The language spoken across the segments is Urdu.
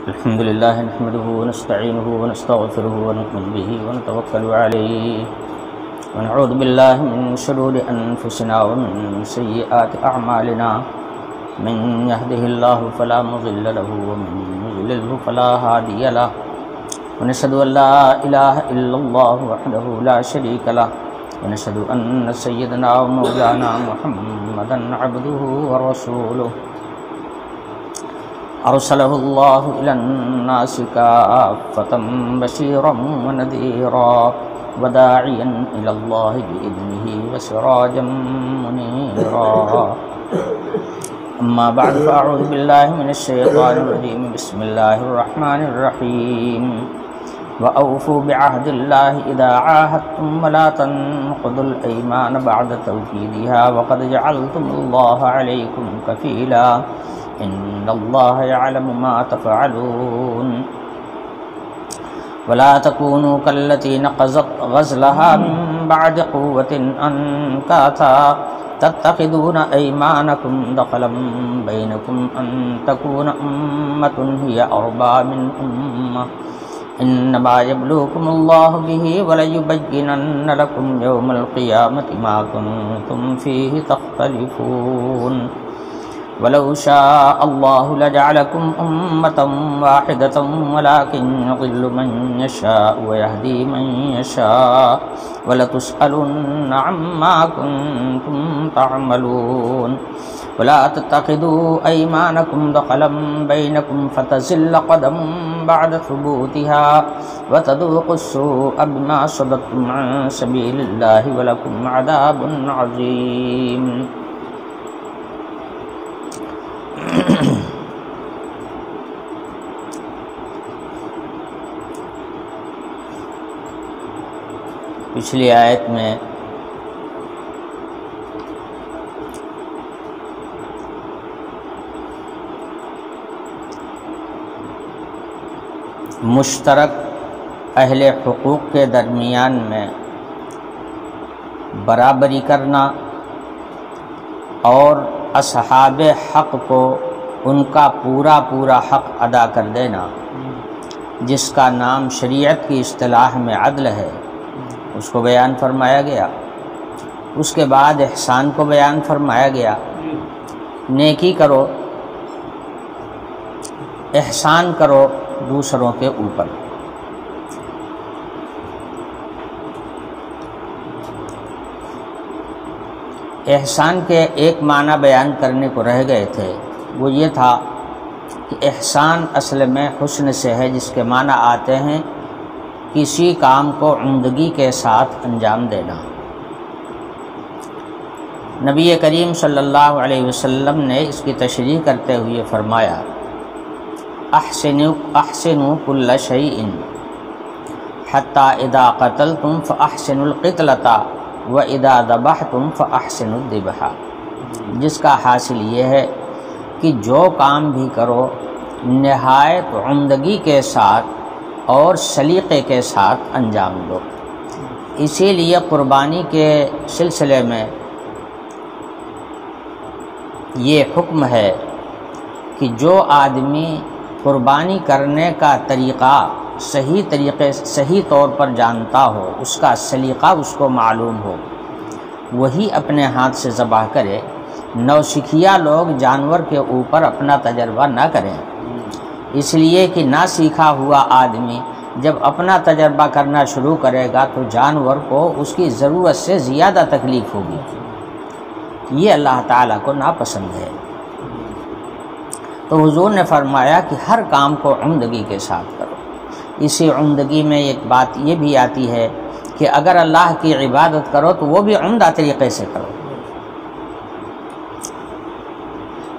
الحمد لله نحمده ونستعينه ونستغفره ونؤمن به ونتوكل عليه ونعوذ بالله من شرور أنفسنا ومن سيئات أعمالنا من يهده الله فلا مضل له ومن يضلله فلا هادي له ونشهد أن لا إله إلا الله وحده لا شريك له ونشهد أن سيدنا ومولانا محمدا عبده ورسوله أرسله الله إلى الناس كافة بشيرا ونذيرا وداعيا إلى الله بإذنه وسراجا منيرا أما بعد فأعوذ بالله من الشيطان الرجيم بسم الله الرحمن الرحيم وأوفوا بعهد الله إذا عاهدتم ولا تنقضوا الأيمان بعد توكيدها وقد جعلتم الله عليكم كفيلا إن الله يعلم ما تفعلون ولا تكونوا كالتي نقضت غزلها من بعد قوة أنكاثا تتخذون أيمانكم دخلا بينكم أن تكون أمة هي أربى من أمة إنما يبلوكم الله به وليبينن لكم يوم القيامة ما كنتم فيه تختلفون ولو شاء الله لجعلكم أمة واحدة ولكن يضل من يشاء ويهدي من يشاء ولتسألن عما كنتم تعملون ولا تتخذوا أيمانكم دخلا بينكم فتزل قدم بعد ثبوتها وتذوقوا السوء بما صددتم عن سبيل الله ولكم عذاب عظيم. پچھلی آیت میں مشترک اہل حقوق کے درمیان میں برابری کرنا اور اصحاب حق کو ان کا پورا حق ادا کر دینا، جس کا نام شریعت کی اصطلاح میں عدل ہے، اس کو بیان فرمایا گیا. اس کے بعد احسان کو بیان فرمایا گیا. نیکی کرو، احسان کرو دوسروں کے اوپر. احسان کے ایک معنی بیان کرنے کو رہ گئے تھے، وہ یہ تھا کہ احسان اصل میں حسن سے ہے، جس کے معنی آتے ہیں کسی کام کو عمدگی کے ساتھ انجام دینا. نبی کریم صلی اللہ علیہ وسلم نے اس کی تشریح کرتے ہوئے فرمایا، احسنوا کل شیء حتی اذا قتلتم فاحسنوا القتلۃ واذا ذبحتم فاحسنوا الذبح. جس کا حاصل یہ ہے کہ جو کام بھی کرو نہایت عمدگی کے ساتھ اور سلیقے کے ساتھ انجام دو. اسی لیے قربانی کے سلسلے میں یہ حکم ہے کہ جو آدمی قربانی کرنے کا طریقہ صحیح طور پر جانتا ہو، اس کا سلیقہ اس کو معلوم ہو، وہی اپنے ہاتھ سے ذبح کرے. نوسکھیا لوگ جانور کے اوپر اپنا تجربہ نہ کریں، اس لیے کہ نہ سیکھا ہوا آدمی جب اپنا تجربہ کرنا شروع کرے گا تو جانور کو اس کی ضرورت سے زیادہ تکلیف ہوگی. یہ اللہ تعالیٰ کو ناپسند ہے. تو حضور نے فرمایا کہ ہر کام کو عمدگی کے ساتھ کرو. اسی عمدگی میں ایک بات یہ بھی آتی ہے کہ اگر اللہ کی عبادت کرو تو وہ بھی عمدہ طریقے سے کرو.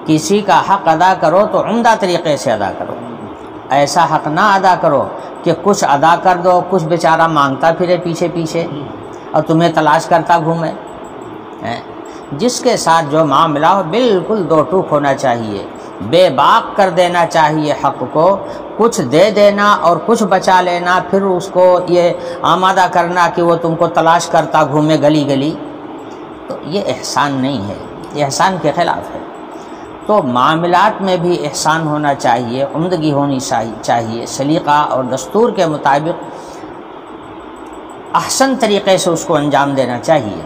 کسی کا حق ادا کرو تو عمدہ طریقے سے ادا کرو. ایسا حق نہ ادا کرو کہ کچھ ادا کر دو، کچھ بیچارہ مانگتا پھرے پیچھے اور تمہیں تلاش کرتا گھومے. جس کے ساتھ جو معاملہ ہو بالکل دو ٹوک ہونا چاہیے، بے باک کر دینا چاہیے حق کو، کچھ دے دینا اور کچھ بچا لینا، پھر اس کو یہ آمادہ کرنا کہ وہ تم کو تلاش کرتا گھومے گلی، تو یہ احسان نہیں ہے، یہ احسان کے خلاف ہے. تو معاملات میں بھی احسان ہونا چاہیے، عمدگی ہونی چاہیے، سلیقہ اور دستور کے مطابق احسن طریقے سے اس کو انجام دینا چاہیے۔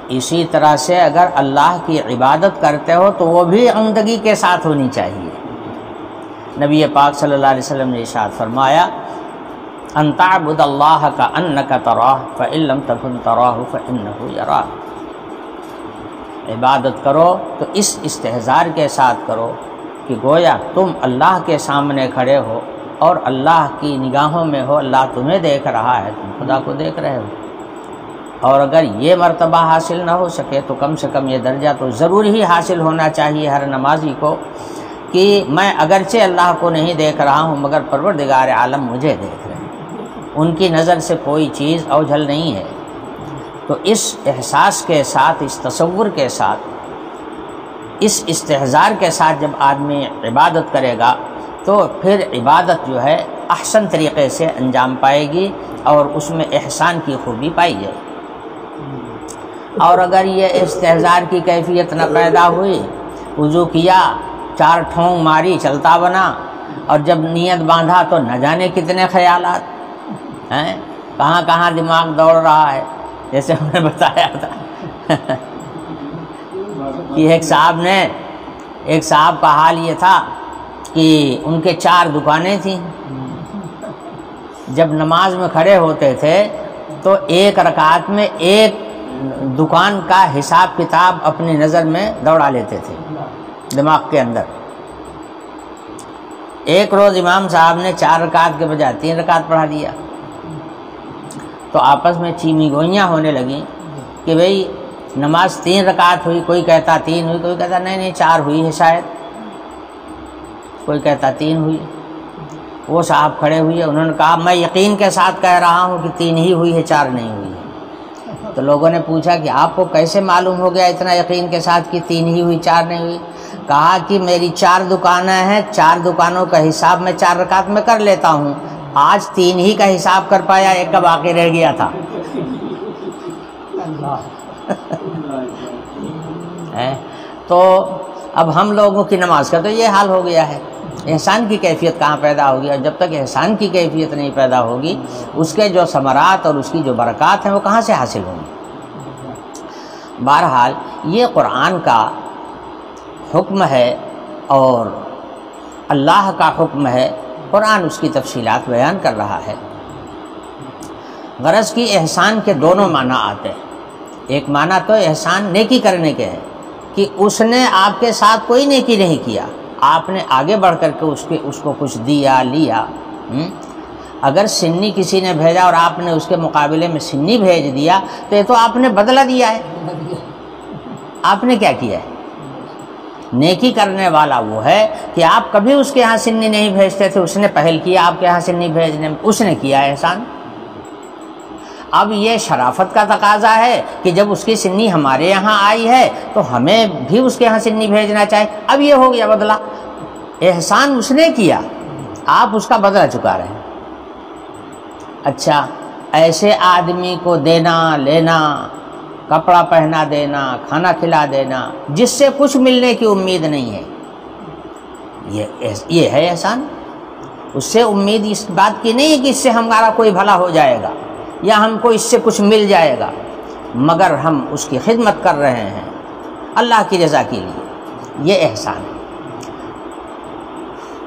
اسی طرح سے اگر اللہ کی عبادت کرتے ہو تو وہ بھی عمدگی کے ساتھ ہونی چاہیے۔ نبی پاک صلی اللہ علیہ وسلم نے ارشاد فرمایا ان تعبد اللہ کأنک تراہ فإن لم تکن تراہ فإنہ یراک، عبادت کرو تو اس استحضار کے ساتھ کرو کہ گویا تم اللہ کے سامنے کھڑے ہو اور اللہ کی نگاہوں میں ہو، اللہ تمہیں دیکھ رہا ہے، تم خدا کو دیکھ رہے ہو۔ اور اگر یہ مرتبہ حاصل نہ ہو سکے تو کم سے کم یہ درجہ تو ضرور ہی حاصل ہونا چاہیے ہر نمازی کو کہ میں اگرچہ اللہ کو نہیں دیکھ رہا ہوں مگر پروردگار عالم مجھے دیکھ رہے ہیں، ان کی نظر سے کوئی چیز اوجھل نہیں ہے۔ تو اس احساس کے ساتھ، اس تصور کے ساتھ، اس استحضار کے ساتھ جب آدمی عبادت کرے گا تو پھر عبادت جو ہے احسن طریقے سے انجام پائے گی اور اس میں احسان کی خوبی پائی جائے۔ اور اگر یہ استحضار کی کیفیت نہ پیدا ہوئی، وضو کیا، 4 ٹھونگ ماری، چلتا بنا، اور جب نیت باندھا تو نہ جانے کتنے خیالات ہیں، کہاں کہاں دماغ دوڑ رہا ہے، جیسے ہم نے بتایا تھا کہ ایک صاحب کا حال یہ تھا کہ ان کے 4 دکانیں تھیں، جب نماز میں کھڑے ہوتے تھے تو ایک رکعت میں ایک دکان کا حساب کتاب اپنی نظر میں دوڑا لیتے تھے دماغ کے اندر۔ ایک روز امام صاحب نے 4 رکعت کے بجائے 3 رکعت پڑھا دیا، تو آپس میں چیمی گوئیاں ہونے لگیں کہ بھئی نماز 3 رکعت ہوئی، کوئی کہتا 3 ہوئی، کوئی کہتا نہیں 4 ہوئی ہے شاید، کوئی کہتا 3 ہوئی۔ وہ صاحب کھڑے ہوئے، انہوں نے کہا میں یقین کے ساتھ کہہ رہا ہوں کہ 3 ہی ہوئی ہے، 4 نہیں ہوئی ہے۔ تو لوگوں نے پوچھا کہ آپ کو کیسے معلوم ہو گیا اتنا یقین کے ساتھ کہ 3 ہی ہوئی، 4 نہیں ہوئی؟ کہا کہ میری 4 دکانیں ہیں، 4 دکانوں کا حساب میں 4 رکعت میں کر لیتا ہوں، آج 3 ہی کا حساب کر پایا، ایک کا باقی رہ گیا تھا۔ تو اب ہم لوگوں کی نماز کا تو یہ حال ہو گیا ہے، احسان کی کیفیت کہاں پیدا ہوگی؟ اور جب تک احسان کی کیفیت نہیں پیدا ہوگی اس کے جو ثمرات اور اس کی جو برکات ہیں وہ کہاں سے حاصل ہوں گی؟ بہرحال یہ قرآن کا حکم ہے اور اللہ کا حکم ہے، قرآن اس کی تفصیلات بیان کر رہا ہے۔ غرض کی احسان کے دونوں معنی آتے ہیں، ایک معنی تو احسان نیکی کرنے کے ہے کہ اس نے آپ کے ساتھ کوئی نیکی نہیں کیا، آپ نے آگے بڑھ کر کے اس کو کچھ دیا لیا۔ اگر سنی کسی نے بھیجا اور آپ نے اس کے مقابلے میں سنی بھیج دیا تو یہ تو آپ نے بدلہ دیا ہے، آپ نے کیا کیا ہے؟ نیکی کرنے والا وہ ہے کہ آپ کبھی اس کے ہاں سنی نہیں بھیجتے تھے، اس نے پہل کیا آپ کے ہاں سنی بھیجنے میں، اس نے کیا احسان۔ اب یہ شرافت کا تقاضا ہے کہ جب اس کی سنی ہمارے یہاں آئی ہے تو ہمیں بھی اس کے ہاں سنی بھیجنا چاہیے۔ اب یہ ہو گیا بدلہ، احسان اس نے کیا، آپ اس کا بدلہ چکا رہے ہیں۔ اچھا، ایسے آدمی کو دینا لینا، کپڑا پہنا دینا، کھانا کھلا دینا جس سے کچھ ملنے کی امید نہیں ہے، یہ ہے احسان۔ اس سے امید اس بات کی نہیں ہے کہ اس سے ہمارا کوئی بھلا ہو جائے گا یا ہم کو اس سے کچھ مل جائے گا، مگر ہم اس کی خدمت کر رہے ہیں اللہ کی رضا کے لیے، یہ احسان ہے۔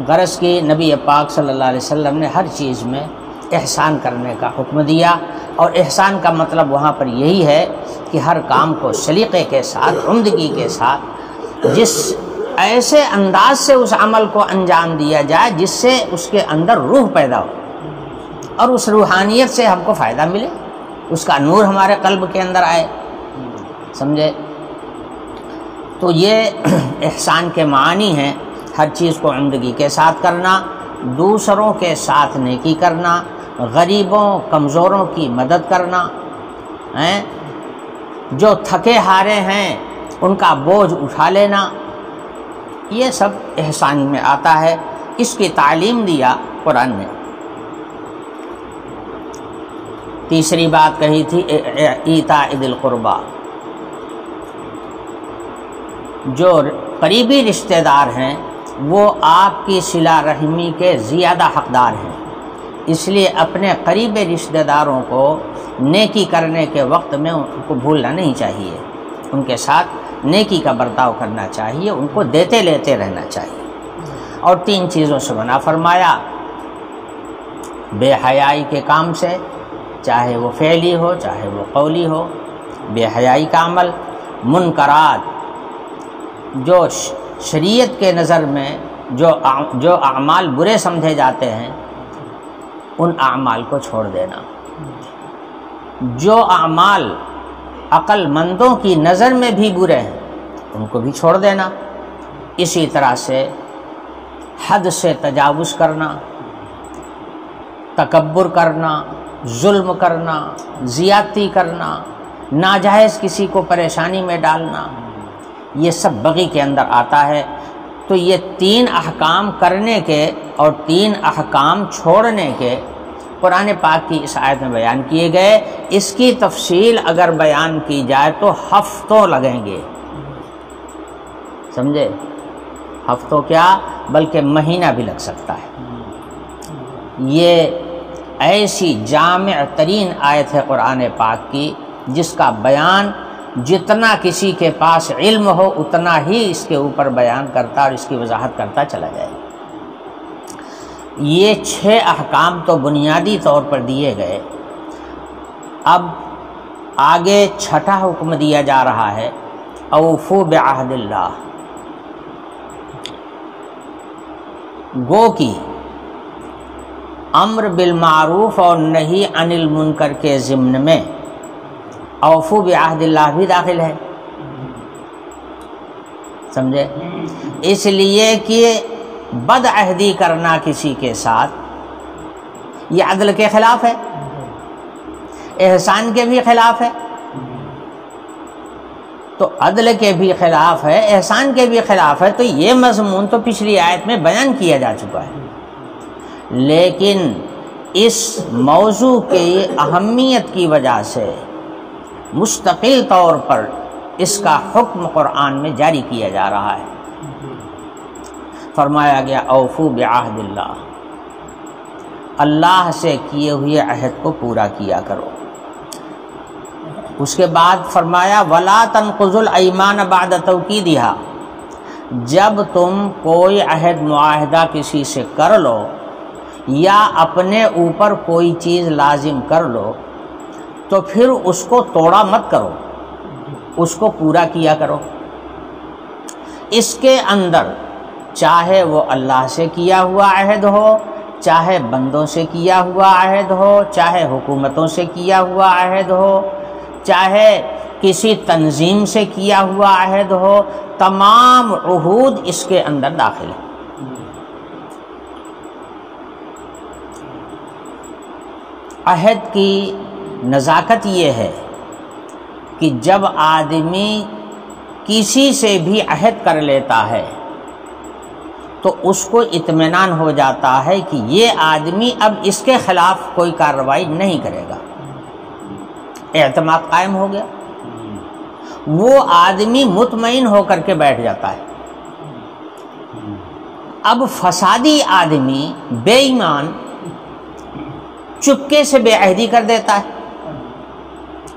غرض کی نبی پاک صلی اللہ علیہ وسلم نے ہر چیز میں احسان کرنے کا حکم دیا، اور احسان کا مطلب وہاں پر یہی ہے کہ ہر کام کو سلیقے کے ساتھ، عمدگی کے ساتھ، جس ایسے انداز سے اس عمل کو انجام دیا جائے جس سے اس کے اندر روح پیدا ہو اور اس روحانیت سے ہم کو فائدہ ملے، اس کا نور ہمارے قلب کے اندر آئے، سمجھے؟ تو یہ احسان کے معنی ہیں، ہر چیز کو عمدگی کے ساتھ کرنا، دوسروں کے ساتھ نیکی کرنا، غریبوں کمزوروں کی مدد کرنا، جو تھکے ہارے ہیں ان کا بوجھ اٹھا لینا، یہ سب احسان میں آتا ہے۔ اس کی تعلیم دیا قرآن نے۔ تیسری بات کہی تھی ایتاء ذی القربیٰ، جو قریبی رشتہ دار ہیں وہ آپ کی صلہ رحمی کے زیادہ حقدار ہیں، اس لیے اپنے قریبی رشتہ داروں کو نیکی کرنے کے وقت میں ان کو بھولنا نہیں چاہیے، ان کے ساتھ نیکی کا برتاؤ کرنا چاہیے، ان کو دیتے لیتے رہنا چاہیے۔ اور 3 چیزوں سے منع فرمایا، بے حیائی کے کام سے، چاہے وہ فعلی ہو چاہے وہ قولی ہو، بے حیائی کا عمل، منکرات جو شریعت کے نظر میں جو اعمال برے سمجھے جاتے ہیں ان اعمال کو چھوڑ دینا، جو اعمال عقل مندوں کی نظر میں بھی برے ہیں ان کو بھی چھوڑ دینا، اسی طرح سے حد سے تجاوز کرنا، تکبر کرنا، ظلم کرنا، زیادتی کرنا، ناجائز کسی کو پریشانی میں ڈالنا، یہ سب بغی کے اندر آتا ہے۔ تو یہ 3 احکام کرنے کے اور 3 احکام چھوڑنے کے قرآن پاک کی اس آیت میں بیان کیے گئے۔ اس کی تفصیل اگر بیان کی جائے تو ہفتوں لگیں گے، سمجھے؟ ہفتوں کیا بلکہ مہینہ بھی لگ سکتا ہے۔ یہ ایسی جامع ترین آیت ہے قرآن پاک کی جس کا بیان جتنا کسی کے پاس علم ہو اتنا ہی اس کے اوپر بیان کرتا اور اس کی وضاحت کرتا چلا جائے۔ یہ 6 احکام تو بنیادی طور پر دیے گئے، اب آگے 6واں حکم دیا جا رہا ہے، اوفوا بعہد اللہ۔ گو کی امر بالمعروف اور نہی عن المنکر کے ضمن میں اوفوا بعہد اللہ بھی داخل ہے، سمجھے؟ اس لیے کہ بد عہدی کرنا کسی کے ساتھ یہ عدل کے خلاف ہے، احسان کے بھی خلاف ہے، تو عدل کے بھی خلاف ہے، احسان کے بھی خلاف ہے، تو یہ مضمون تو پچھلی آیت میں بیان کیا جا چکا ہے۔ لیکن اس موضوع کی اہمیت کی وجہ سے مستقل طور پر اس کا حکم قرآن میں جاری کیا جا رہا ہے۔ فرمایا گیا اوفوا بعہد اللہ، اللہ سے کیے ہوئے عہد کو پورا کیا کرو۔ اس کے بعد فرمایا ولا تنقضوا الایمان بعد توکیدہا، جب تم کوئی عہد معاہدہ کسی سے کر لو یا اپنے اوپر کوئی چیز لازم کر لو تو پھر اس کو توڑا مت کرو، اس کو پورا کیا کرو۔ اس کے اندر چاہے وہ اللہ سے کیا ہوا عہد ہو، چاہے بندوں سے کیا ہوا عہد ہو، چاہے حکومتوں سے کیا ہوا عہد ہو، چاہے کسی تنظیم سے کیا ہوا عہد ہو، تمام عہود اس کے اندر داخل ہیں۔ عہد کی نزاکت یہ ہے کہ جب آدمی کسی سے بھی عہد کر لیتا ہے تو اس کو اطمینان ہو جاتا ہے کہ یہ آدمی اب اس کے خلاف کوئی کارروائی نہیں کرے گا، اعتماد قائم ہو گیا، وہ آدمی مطمئن ہو کر کے بیٹھ جاتا ہے۔ اب فسادی آدمی بے ایمان چپکے سے بے عہدی کر دیتا ہے،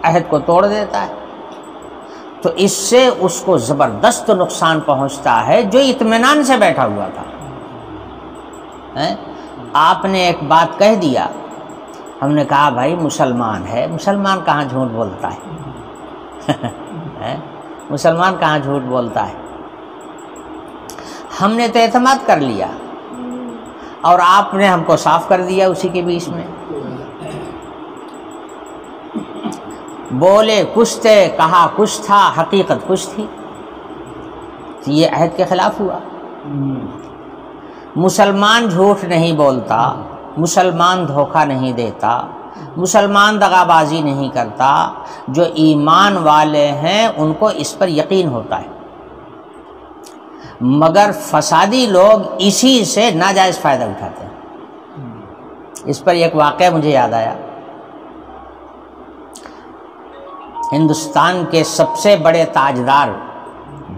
عہد کو توڑ دیتا ہے، تو اس سے اس کو زبردست نقصان پہنچتا ہے جو اطمینان سے بیٹھا ہوا تھا۔ آپ نے ایک بات کہہ دیا، ہم نے کہا بھائی مسلمان ہے، مسلمان کہاں جھوٹ بولتا ہے مسلمان کہاں جھوٹ بولتا ہے، ہم نے تو اعتماد کر لیا اور آپ نے ہم کو صاف کر دیا اسی کے بیچ میں، بولے کچھ تھے، کہا کچھ تھا، حقیقت کچھ تھی، یہ عہد کے خلاف ہوا۔ مسلمان جھوٹ نہیں بولتا، مسلمان دھوکہ نہیں دیتا، مسلمان دغابازی نہیں کرتا، جو ایمان والے ہیں ان کو اس پر یقین ہوتا ہے، مگر فسادی لوگ اسی سے ناجائز فائدہ اٹھاتے ہیں۔ اس پر ایک واقعہ مجھے یاد آیا، ہندوستان کے سب سے بڑے تاجدار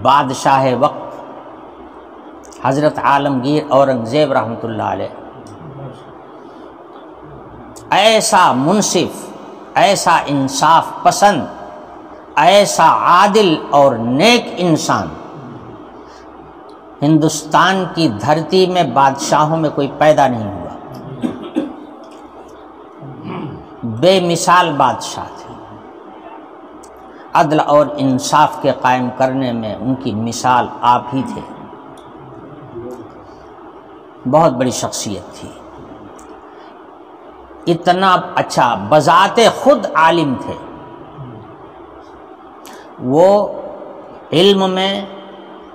بادشاہ وقت حضرت عالمگیر اورنگزیب رحمۃ اللہ علیہ ایسا منصف، ایسا انصاف پسند، ایسا عادل اور نیک انسان ہندوستان کی دھرتی میں بادشاہوں میں کوئی پیدا نہیں ہوا۔ بے مثال بادشاہ تھے، عدل اور انصاف کے قائم کرنے میں ان کی مثال آپ ہی تھے، بہت بڑی شخصیت تھی، اتنا اچھا، بذات خود عالم تھے، وہ علم میں،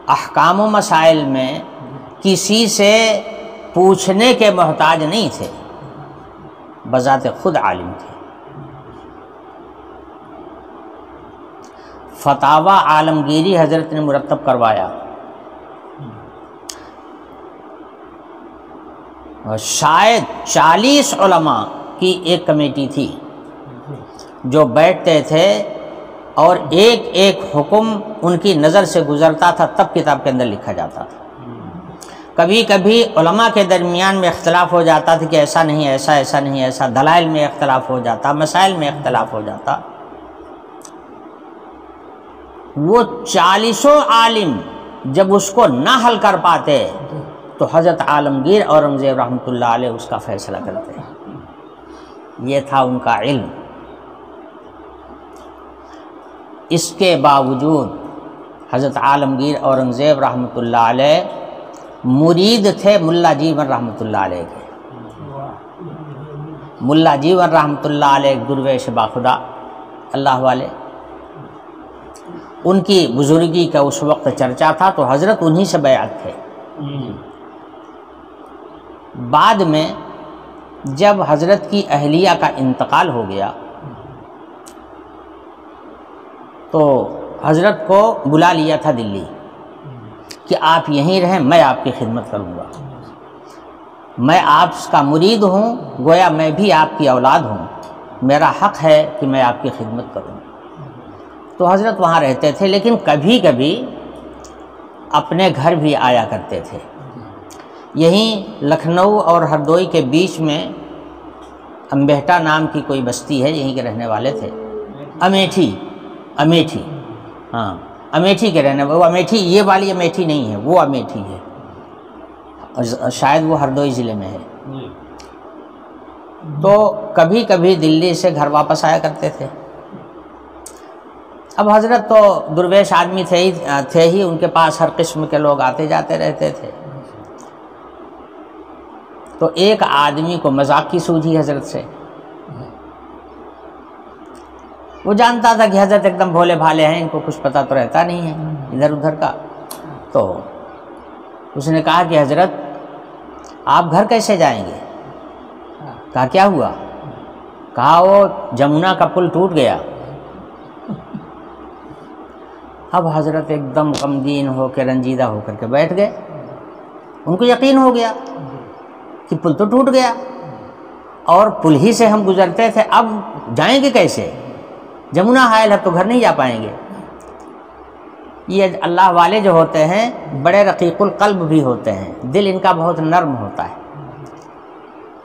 احکام و مسائل میں کسی سے پوچھنے کے محتاج نہیں تھے، بذات خود عالم تھے۔ فتاوی عالمگیری حضرت نے مرتب کروایا، اور شاید 40 علماء کی ایک کمیٹی تھی جو بیٹھتے تھے اور ایک ایک حکم ان کی نظر سے گزرتا تھا، تب کتاب کے اندر لکھا جاتا تھا۔ کبھی کبھی علماء کے درمیان میں اختلاف ہو جاتا تھا کہ ایسا نہیں، ایسا، ایسا نہیں، ایسا، دلائل میں اختلاف ہو جاتا، مسائل میں اختلاف ہو جاتا۔ وہ 40 عالم جب اس کو نہ حل کر پاتے تو حضرت عالمگیر اورنگزیب رحمۃ اللہ علیہ اس کا فیصلہ کرتے ہیں۔ یہ تھا ان کا علم۔ اس کے باوجود حضرت عالمگیر اورنگزیب رحمۃ اللہ علیہ مرید تھے ملا جیون رحمۃ اللہ علیہ کے۔ ملا جیون رحمۃ اللہ علیہ ایک درویش باخدا اللہ والے، ان کی بزرگی کا اس وقت چرچا تھا تو حضرت انہی سے بیعت تھے۔ بعد میں جب حضرت کی اہلیہ کا انتقال ہو گیا تو حضرت کو بلا لیا تھا دلی کہ آپ یہیں رہیں، میں آپ کی خدمت کروں گا، میں آپ کا مرید ہوں، گویا میں بھی آپ کی اولاد ہوں، میرا حق ہے کہ میں آپ کی خدمت کروں۔ تو حضرت وہاں رہتے تھے، لیکن کبھی کبھی اپنے گھر بھی آیا کرتے تھے۔ یہیں لکھنؤ اور ہردوئی کے بیچ میں امبہٹا نام کی کوئی بستی ہے، یہیں کے رہنے والے تھے، امیٹھی، ہاں امیٹھی کے رہنے والے، وہ امیٹھی یہ والی امیٹھی نہیں ہے، وہ امیٹھی ہے، شاید وہ ہردوئی ضلع میں ہے۔ تو کبھی کبھی دلی سے گھر واپس آیا کرتے تھے۔ اب حضرت تو درویش آدمی تھے ہی، ان کے پاس ہر قسم کے لوگ آتے جاتے رہتے تھے۔ تو ایک آدمی کو مذاق کی سوجھی حضرت سے، وہ جانتا تھا کہ حضرت ایک دم بھولے بھالے ہیں، ان کو کچھ پتہ تو رہتا نہیں ہے ادھر ادھر کا۔ تو اس نے کہا کہ حضرت آپ گھر کیسے جائیں گے؟ کہا کیا ہوا؟ کہا وہ جمنا کا پل ٹوٹ گیا۔ اب حضرت ایک دم غمگین ہو کے، رنجیدہ ہو کر کے بیٹھ گئے۔ ان کو یقین ہو گیا کہ پل تو ٹوٹ گیا اور پل ہی سے ہم گزرتے تھے، اب جائیں گے کیسے؟ جمنا حائل ہے تو گھر نہیں جا پائیں گے۔ یہ اللہ والے جو ہوتے ہیں بڑے رقیق القلب بھی ہوتے ہیں، دل ان کا بہت نرم ہوتا ہے۔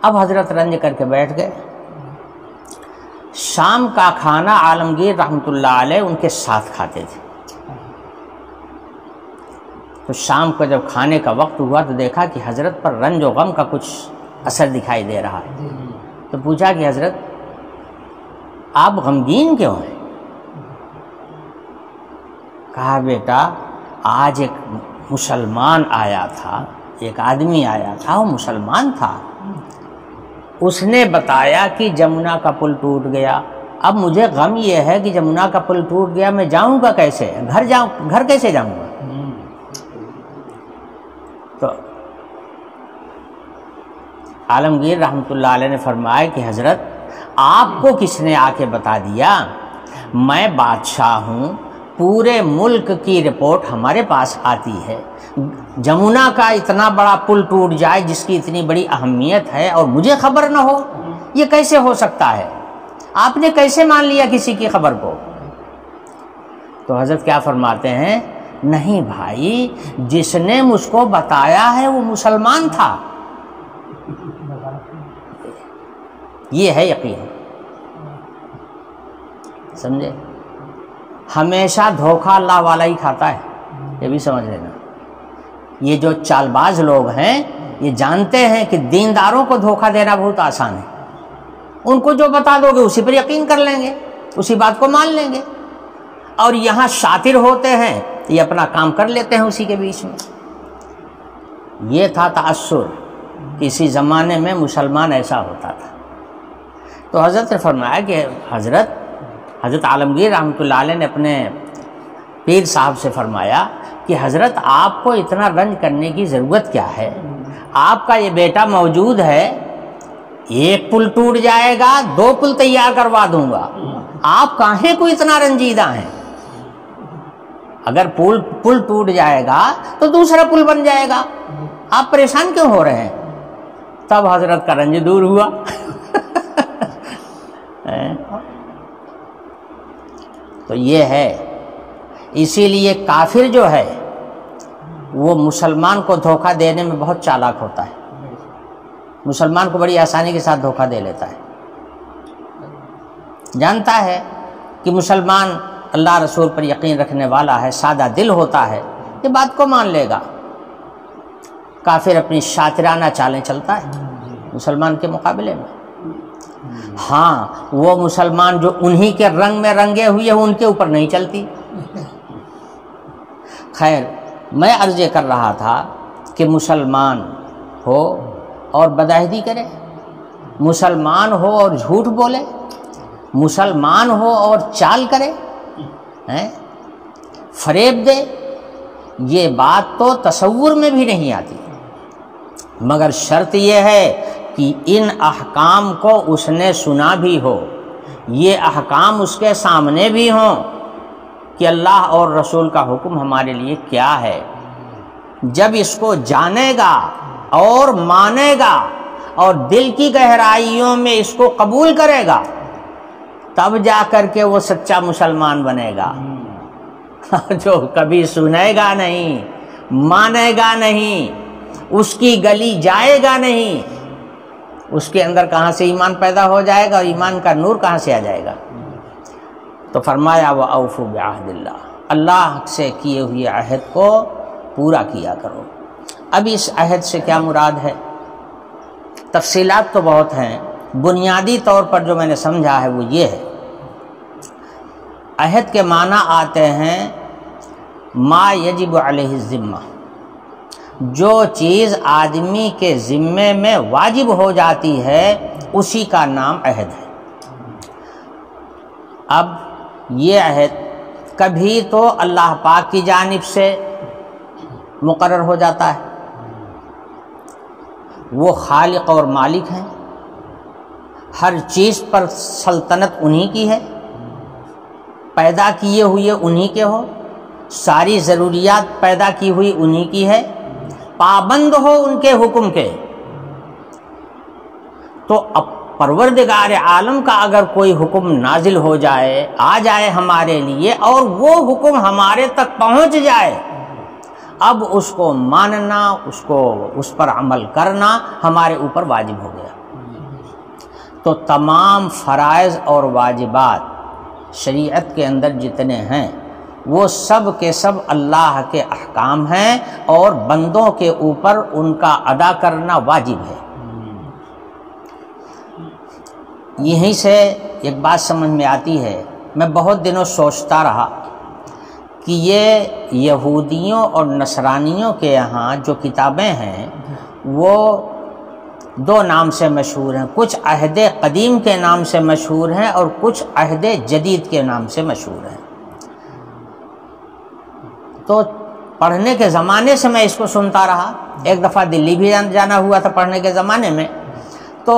اب حضرت رنج کر کے بیٹھ گئے۔ شام کا کھانا عالمگیر رحمۃ اللہ علیہ ان کے ساتھ کھاتے تھے۔ تو شام کو جب کھانے کا وقت ہوا تو دیکھا کہ حضرت پر رنج و غم کا کچھ اثر دکھائی دے رہا ہے۔ تو پوچھا کہ حضرت آپ غمگین کیوں ہیں؟ کہا بیٹا آج ایک مسلمان آیا تھا، ایک آدمی آیا تھا، وہ مسلمان تھا، اس نے بتایا کہ جمنا کا پل ٹوٹ گیا۔ اب مجھے غم یہ ہے کہ جمنا کا پل ٹوٹ گیا، میں جاؤں گا کیسے؟ گھر کیسے جاؤں گا؟ تو عالمگیر رحمۃ اللہ علیہ نے فرمایا کہ حضرت آپ کو کس نے آ کے بتا دیا؟ میں بادشاہ ہوں، پورے ملک کی رپورٹ ہمارے پاس آتی ہے، جمنا کا اتنا بڑا پل ٹوٹ جائے جس کی اتنی بڑی اہمیت ہے اور مجھے خبر نہ ہو، یہ کیسے ہو سکتا ہے؟ آپ نے کیسے مان لیا کسی کی خبر کو؟ تو حضرت کیا فرماتے ہیں نہیں بھائی، جس نے مجھ کو بتایا ہے وہ مسلمان تھا. یہ ہے یقین، سمجھے؟ ہمیشہ دھوکہ اللہ والا ہی کھاتا ہے، یہ بھی سمجھ لینا. یہ جو چال باز لوگ ہیں یہ جانتے ہیں کہ دینداروں کو دھوکہ دینا بہت آسان ہے. ان کو جو بتا دو گے اسی پر یقین کر لیں گے، اسی بات کو مان لیں گے. اور یہاں شاطر ہوتے ہیں یہ اپنا کام کر لیتے ہیں اسی کے بیچ میں. یہ تھا تأثر، کسی زمانے میں مسلمان ایسا ہوتا تھا. تو حضرت نے فرمایا کہ حضرت عالمگیر رحمۃ اللہ علیہ نے اپنے پیر صاحب سے فرمایا کہ حضرت آپ کو اتنا رنج کرنے کی ضرورت کیا ہے؟ آپ کا یہ بیٹا موجود ہے، ایک پل ٹوٹ جائے گا 2 پل تیار کروا دوں گا، آپ کاہے کو اتنا رنجیدہ ہیں؟ اگر پل ٹوٹ جائے گا تو دوسرا پل بن جائے گا، آپ پریشان کیوں ہو رہے ہیں؟ تب حضرت کا رنج دور ہوا. تو یہ ہے، اسی لیے کافر جو ہے وہ مسلمان کو دھوکہ دینے میں بہت چالاک ہوتا ہے. مسلمان کو بڑی آسانی کے ساتھ دھوکہ دے لیتا ہے. جانتا ہے کہ مسلمان اللہ رسول پر یقین رکھنے والا ہے، سادہ دل ہوتا ہے، یہ بات کو مان لے گا. کافر اپنی شاطرانہ چالیں چلتا ہے مسلمان کے مقابلے میں. ہاں وہ مسلمان جو انہی کے رنگ میں رنگے ہوئے ہیں ان کے اوپر نہیں چلتی. خیر، میں عرض کر رہا تھا کہ مسلمان ہو اور بدعہدی کرے، مسلمان ہو اور جھوٹ بولے، مسلمان ہو اور چال کرے، فریب دے، یہ بات تو تصور میں بھی نہیں آتی. مگر شرط یہ ہے کہ ان احکام کو اس نے سنا بھی ہو، یہ احکام اس کے سامنے بھی ہوں کہ اللہ اور رسول کا حکم ہمارے لیے کیا ہے. جب اس کو جانے گا اور مانے گا اور دل کی گہرائیوں میں اس کو قبول کرے گا تب جا کر کے وہ سچا مسلمان بنے گا. جو کبھی سنے گا نہیں، مانے گا نہیں، اس کی گلی جائے گا نہیں، اس کے اندر کہاں سے ایمان پیدا ہو جائے گا اور ایمان کا نور کہاں سے آ جائے گا. تو فرمایا وَأَوْفُوا بِعَهْدِ اللَّهِ، اللہ سے کیے ہوئے عہد کو پورا کیا کرو. اب اس عہد سے کیا مراد ہے؟ تفصیلات تو بہت ہیں، بنیادی طور پر جو میں نے سمجھا ہے وہ یہ ہے. عہد کے معنی آتے ہیں ما یجب علیہ الذمہ، جو چیز آدمی کے ذمے میں واجب ہو جاتی ہے اسی کا نام عہد ہے. اب یہ عہد کبھی تو اللہ پاک کی جانب سے مقرر ہو جاتا ہے، وہ خالق اور مالک ہیں، ہر چیز پر سلطنت انہی کی ہے، پیدا کیے ہوئے انہی کے ہو، ساری ضروریات پیدا کی ہوئی انہی کی ہے، پابند ہو ان کے حکم کے. تو اب پروردگار عالم کا اگر کوئی حکم نازل ہو جائے، آ جائے ہمارے لیے اور وہ حکم ہمارے تک پہنچ جائے، اب اس کو ماننا، اس پر عمل کرنا ہمارے اوپر واجب ہو گیا. تو تمام فرائض اور واجبات شریعت کے اندر جتنے ہیں وہ سب کے سب اللہ کے احکام ہیں اور بندوں کے اوپر ان کا ادا کرنا واجب ہے. یہیں سے ایک بات سمجھ میں آتی ہے، میں بہت دنوں سوچتا رہا کہ یہ یہودیوں اور نصرانیوں کے یہاں جو کتابیں ہیں وہ 2 نام سے مشہور ہیں، کچھ عہد قدیم کے نام سے مشہور ہیں اور کچھ عہد جدید کے نام سے مشہور ہیں. تو پڑھنے کے زمانے سے میں اس کو سنتا رہا. ایک دفعہ دلی بھی جانا ہوا تھا پڑھنے کے زمانے میں، تو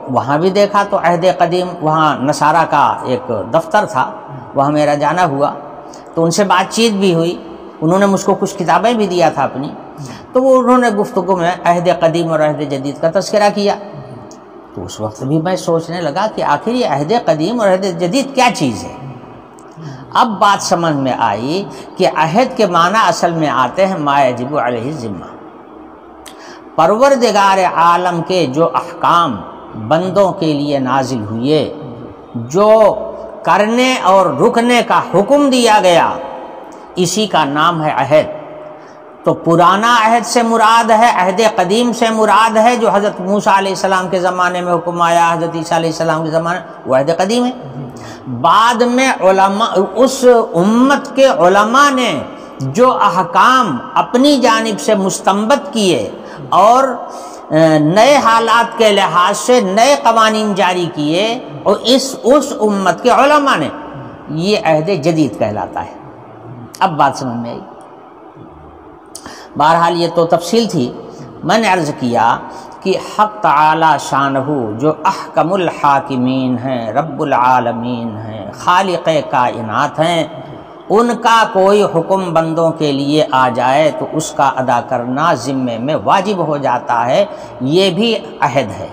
وہاں بھی دیکھا تو عہد قدیم، وہاں نصارہ کا ایک دفتر تھا، وہاں میرا جانا ہوا تو ان سے بات چیت بھی ہوئی. انہوں نے مجھ کو کچھ کتابیں بھی دیا تھا اپنی، تو وہ انہوں نے گفتگو میں عہد قدیم اور عہد جدید کا تذکرہ کیا. تو اس وقت بھی میں سوچنے لگا کہ آخر یہ عہد قدیم اور عہد جدید کیا چیز ہے. اب بات سمجھ میں آئی کہ عہد کے معنی اصل میں آتے ہیں ما یجب علیہ الذمہ، پروردگار عالم کے جو احکام بندوں کے لیے نازل ہوئے، جو کرنے اور رکنے کا حکم دیا گیا، اسی کا نام ہے عہد۔ تو پرانا عہد سے مراد ہے، عہد قدیم سے مراد ہے جو حضرت موسیٰ علیہ السلام کے زمانے میں حکم آیا، حضرت عیسیٰ علیہ السلام کے زمانے وہ عہد قدیم ہے۔ بعد میں علماء، اس امت کے علماء نے جو احکام اپنی جانب سے مستنبط کیے اور نئے حالات کے لحاظ سے نئے قوانین جاری کیے، اور اس امت کے علماء نے، یہ عہد جدید کہلاتا ہے۔ اب بات سمجھ میں آئی۔ بہرحال یہ تو تفصیل تھی۔ میں نے عرض کیا کہ حق تعالی شانہ جو احکم الحاکمین ہیں، رب العالمین ہیں، خالق کائنات ہیں، ان کا کوئی حکم بندوں کے لیے آ جائے تو اس کا ادا کرنا ذمے میں واجب ہو جاتا ہے، یہ بھی عہد ہے۔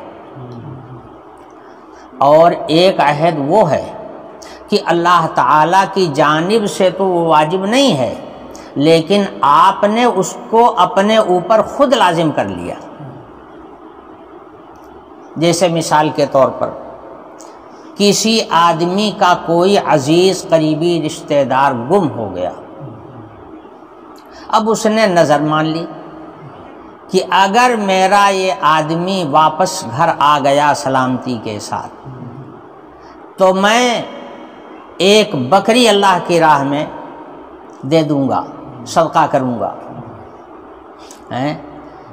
اور ایک عہد وہ ہے کہ اللہ تعالیٰ کی جانب سے تو وہ واجب نہیں ہے، لیکن آپ نے اس کو اپنے اوپر خود لازم کر لیا۔ جیسے مثال کے طور پر کسی آدمی کا کوئی عزیز قریبی رشتہ دار گم ہو گیا، اب اس نے نظر مان لی کہ اگر میرا یہ آدمی واپس گھر آ گیا سلامتی کے ساتھ تو میں ایک بکری اللہ کی راہ میں دے دوں گا، صدقہ کروں گا،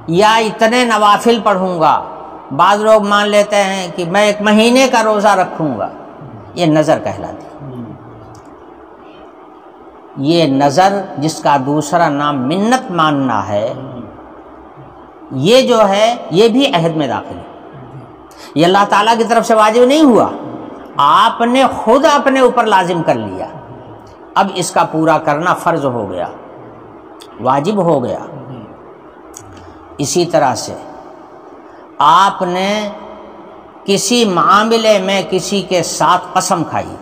یا اتنے نوافل پڑھوں گا۔ بعض لوگ مان لیتے ہیں کہ میں 1 مہینے کا روزہ رکھوں گا، یہ نظر کہلاتی ہے۔ یہ نظر جس کا دوسرا نام منت ماننا ہے، یہ جو ہے یہ بھی عہد میں داخل ہے۔ یہ اللہ تعالیٰ کی طرف سے واجب نہیں ہوا، آپ نے خود اپنے اوپر لازم کر لیا، اب اس کا پورا کرنا فرض ہو گیا، واجب ہو گیا۔ اسی طرح سے آپ نے کسی معاملے میں کسی کے ساتھ قسم کھائی،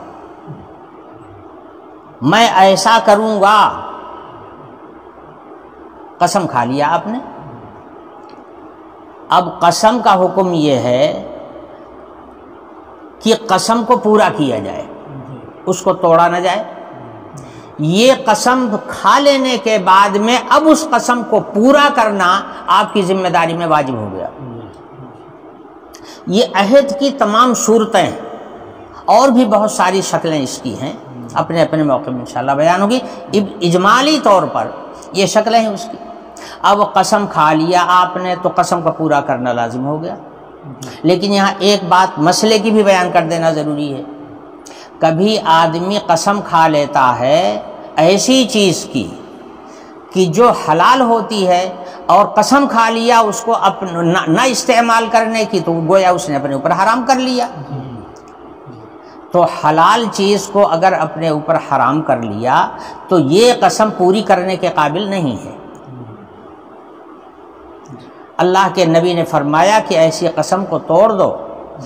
میں ایسا کروں گا، قسم کھا لیا آپ نے۔ اب قسم کا حکم یہ ہے کہ قسم کو پورا کیا جائے، اس کو توڑا نہ جائے۔ یہ قسم کھا لینے کے بعد میں اب اس قسم کو پورا کرنا آپ کی ذمہ داری میں واجب ہو گیا۔ یہ عہد کی تمام صورتیں اور بھی بہت ساری شکلیں اس کی ہیں، اپنے اپنے موقع میں انشاءاللہ بیان ہوگی۔ اجمالی طور پر یہ شکلیں ہیں اس کی۔ اب قسم کھا لیا آپ نے تو قسم کا پورا کرنا لازم ہو گیا، لیکن یہاں ایک بات مسئلے کی بھی بیان کر دینا ضروری ہے۔ کبھی آدمی قسم کھا لیتا ہے ایسی چیز کی کہ جو حلال ہوتی ہے، اور قسم کھا لیا اس کو نہ استعمال کرنے کی، تو گویا اس نے اپنے اوپر حرام کر لیا۔ تو حلال چیز کو اگر اپنے اوپر حرام کر لیا تو یہ قسم پوری کرنے کے قابل نہیں ہے۔ اللہ کے نبی نے فرمایا کہ ایسی قسم کو توڑ دو،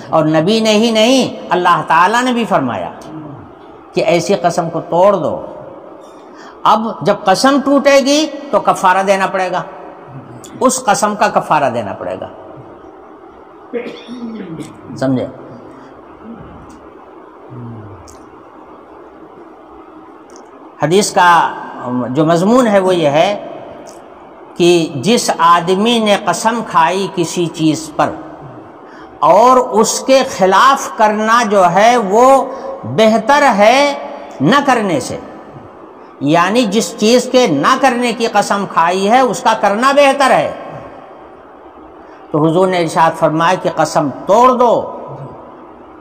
اور نبی نے ہی نہیں اللہ تعالیٰ نے بھی فرمایا کہ ایسی قسم کو توڑ دو۔ اب جب قسم ٹوٹے گی تو کفارہ دینا پڑے گا، اس قسم کا کفارہ دینا پڑے گا، سمجھے؟ حدیث کا جو مضمون ہے وہ یہ ہے کہ جس آدمی نے قسم کھائی کسی چیز پر اور اس کے خلاف کرنا جو ہے وہ بہتر ہے نہ کرنے سے، یعنی جس چیز کے نہ کرنے کی قسم کھائی ہے اس کا کرنا بہتر ہے، تو حضور نے ارشاد فرمایا کہ قسم توڑ دو،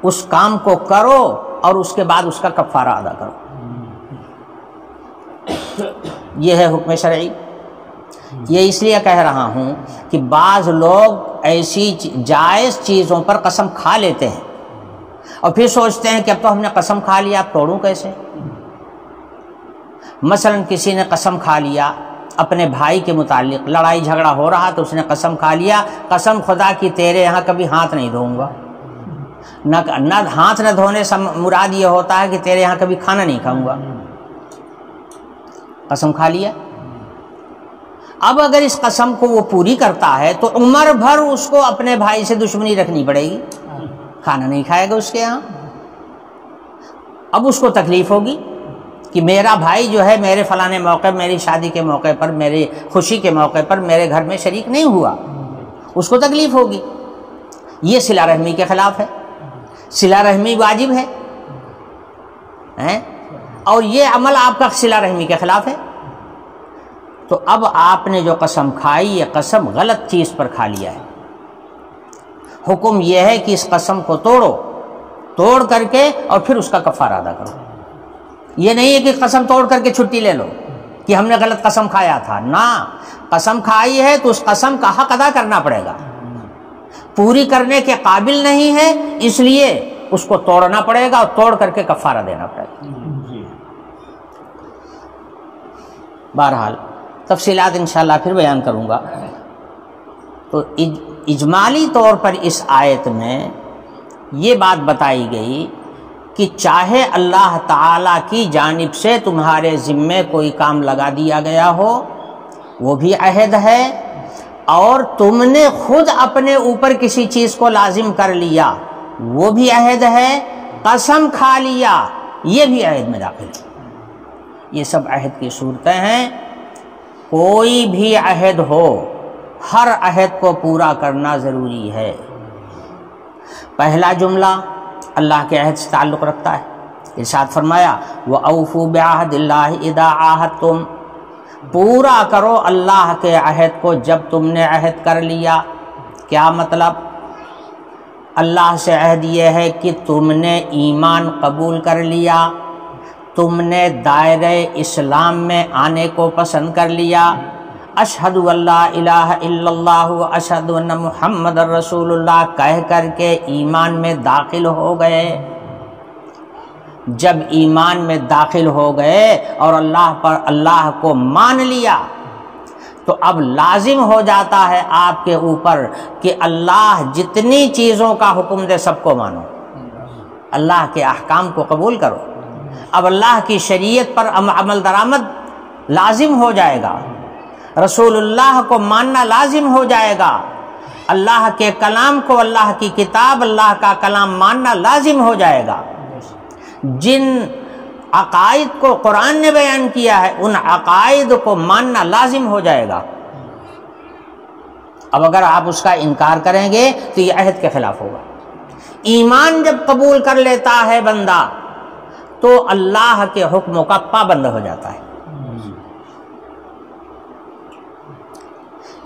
اس کام کو کرو اور اس کے بعد اس کا کفارہ ادا کرو۔ یہ ہے حکم شرعی۔ یہ اس لیے کہہ رہا ہوں کہ بعض لوگ ایسی جائز چیزوں پر قسم کھا لیتے ہیں اور پھر سوچتے ہیں کہ اب تو ہم نے قسم کھا لیا، اب توڑوں کیسے؟ مثلا کسی نے قسم کھا لیا اپنے بھائی کے متعلق، لڑائی جھگڑا ہو رہا تو اس نے قسم کھا لیا، قسم خدا کی تیرے یہاں کبھی ہاتھ نہیں دھوؤں گا، نہ ہاتھ نہ دھونے سے مراد یہ ہوتا ہے کہ تیرے یہاں کبھی کھانا نہیں کھاؤں گا، قسم کھا لیا. اب اگر اس قسم کو وہ پوری کرتا ہے تو عمر بھر اس کو اپنے بھائی سے دشمنی رکھنی پڑے گی، کھانا نہیں کھائے گا اس کے یہاں. اب اس کو تکلیف ہوگی کہ میرا بھائی جو ہے میرے فلانے موقع، میری شادی کے موقع پر، میری خوشی کے موقع پر میرے گھر میں شریک نہیں ہوا، اس کو تکلیف ہوگی. یہ صلہ رحمی کے خلاف ہے. صلہ رحمی واجب ہے اور یہ عمل آپ کا صلہ رحمی کے خلاف ہے. تو اب آپ نے جو قسم کھائی یہ قسم غلط چیز پر کھا لیا ہے. حکم یہ ہے کہ اس قسم کو توڑ کر کے اور پھر اس کا کفارہ ادا کرو. یہ نہیں ہے کہ قسم توڑ کر کے چھٹی لے لو کہ ہم نے غلط قسم کھایا تھا. نہ، قسم کھائی ہے تو اس قسم کا حق ادا کرنا پڑے گا. پوری کرنے کے قابل نہیں ہے اس لیے اس کو توڑنا پڑے گا اور توڑ کر کے کفارہ دینا پڑے گا. بہرحال تفصیلات انشاءاللہ پھر بیان کروں گا. تو اجمالی طور پر اس آیت میں یہ بات بتائی گئی کہ چاہے اللہ تعالیٰ کی جانب سے تمہارے ذمے کوئی کام لگا دیا گیا ہو وہ بھی عہد ہے، اور تم نے خود اپنے اوپر کسی چیز کو لازم کر لیا وہ بھی عہد ہے، قسم کھا لیا یہ بھی عہد میں داخل ہے. یہ سب عہد کی صورتیں ہیں. کوئی بھی عہد ہو ہر عہد کو پورا کرنا ضروری ہے. پہلا جملہ اللہ کے عہد سے تعلق رکھتا ہے. ارشاد فرمایا وَأَوْفُوا بِعَهْدِ اللَّهِ إِذَا عَاهَدتُّمْ، پورا کرو اللہ کے عہد کو جب تم نے عہد کر لیا. کیا مطلب؟ اللہ سے عہد یہ ہے کہ تم نے ایمان قبول کر لیا، تم نے دائرہ اسلام میں آنے کو پسند کر لیا. اشہد اللہ الہ الا اللہ و اشہد ان محمد رسول اللہ کہہ کر کے ایمان میں داخل ہو گئے. جب ایمان میں داخل ہو گئے اور اللہ کو مان لیا تو اب لازم ہو جاتا ہے آپ کے اوپر کہ اللہ جتنی چیزوں کا حکم دے سب کو مانو، اللہ کے احکام کو قبول کرو. اب اللہ کی شریعت پر عمل درآمد لازم ہو جائے گا، رسول اللہ کو ماننا لازم ہو جائے گا، اللہ کے کلام کو، اللہ کی کتاب، اللہ کا کلام ماننا لازم ہو جائے گا. جن عقائد کو قرآن نے بیان کیا ہے ان عقائد کو ماننا لازم ہو جائے گا. اب اگر آپ اس کا انکار کریں گے تو یہ عہد کے خلاف ہوگا. ایمان جب قبول کر لیتا ہے بندہ تو اللہ کے حکموں کا پابند ہو جاتا ہے.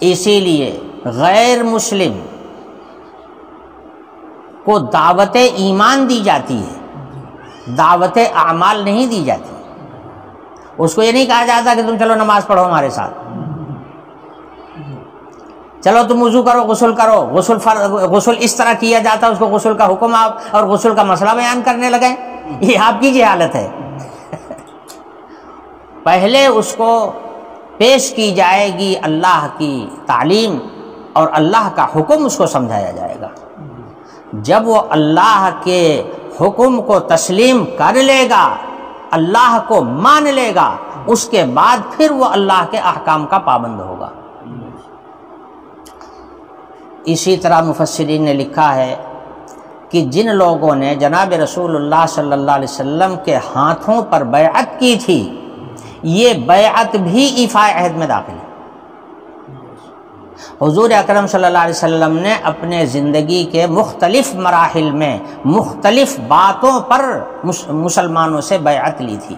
اسی لیے غیر مسلم کو دعوت ایمان دی جاتی ہے، دعوت اعمال نہیں دی جاتی. اس کو یہ نہیں کہا جاتا کہ تم چلو نماز پڑھو ہمارے ساتھ، چلو تم وضو کرو، غسل کرو. غسل اس طرح کیا جاتا ہے، اس کو غسل کا حکم آپ اور غسل کا مسئلہ بیان کرنے لگے. یہ آپ کی جہالت ہے. پہلے اس کو پیش کی جائے گی اللہ کی تعلیم اور اللہ کا حکم اس کو سمجھایا جائے گا. جب وہ اللہ کے حکم کو تسلیم کر لے گا، اللہ کو مان لے گا، اس کے بعد پھر وہ اللہ کے احکام کا پابند ہوگا. اسی طرح مفسرین نے لکھا ہے کہ جن لوگوں نے جناب رسول اللہ صلی اللہ علیہ وسلم کے ہاتھوں پر بیعت کی تھی یہ بیعت بھی ایفاء عہد میں داخل ہے. حضور اکرم صلی اللہ علیہ وسلم نے اپنے زندگی کے مختلف مراحل میں مختلف باتوں پر مسلمانوں سے بیعت لی تھی.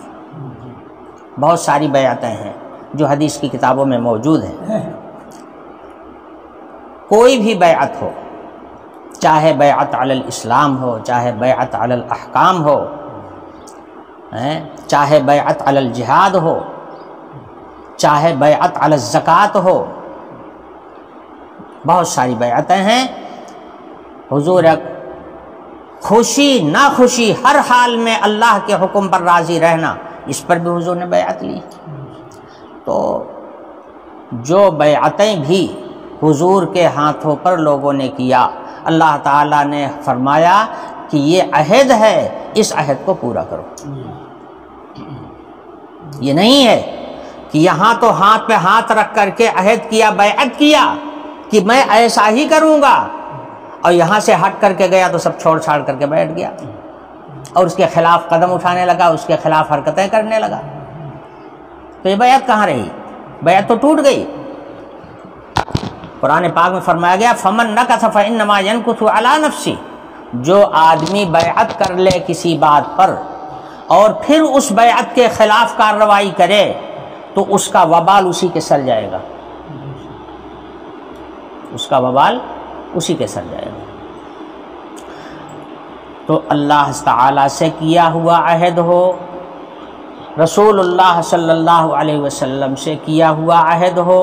بہت ساری بیعتیں ہیں جو حدیث کی کتابوں میں موجود ہیں. کوئی بھی بیعت ہو، چاہے بیعت علی الاسلام ہو، چاہے بیعت علی الاحکام ہو، چاہے بیعت علی الجہاد ہو، چاہے بیعت علی الزکوٰۃ ہو، بہت ساری بیعتیں ہیں. حضور خوشی ناخوشی ہر حال میں اللہ کے حکم پر راضی رہنا، اس پر بھی حضور نے بیعت لی. تو جو بیعتیں بھی حضور کے ہاتھوں پر لوگوں نے کیا، اللہ تعالیٰ نے فرمایا کہ یہ عہد ہے، اس عہد کو پورا کرو. یہ نہیں ہے کہ یہاں تو ہاتھ پہ ہاتھ رکھ کر کے عہد کیا، بیعت کیا کہ میں ایسا ہی کروں گا، اور یہاں سے ہٹ کر کے گیا تو سب چھوڑ چھاڑ کر کے بیٹھ گیا اور اس کے خلاف قدم اٹھانے لگا، اس کے خلاف حرکتیں کرنے لگا، تو یہ بیعت کہاں رہی؟ بیعت تو ٹوٹ گئی۔ قرآن پاک میں فرمایا گیا فمن نکث فانما ینکث علی نفسہ، جو آدمی بیعت کر لے کسی بات پر اور پھر اس بیعت کے خلاف کارروائی کرے تو اس کا وبال اسی کے سر جائے گا، اس کا وبال اسی کے سر جائے گا۔ تو اللہ تعالی سے کیا ہوا عہد ہو، رسول اللہ صلی اللہ علیہ وسلم سے کیا ہوا عہد ہو،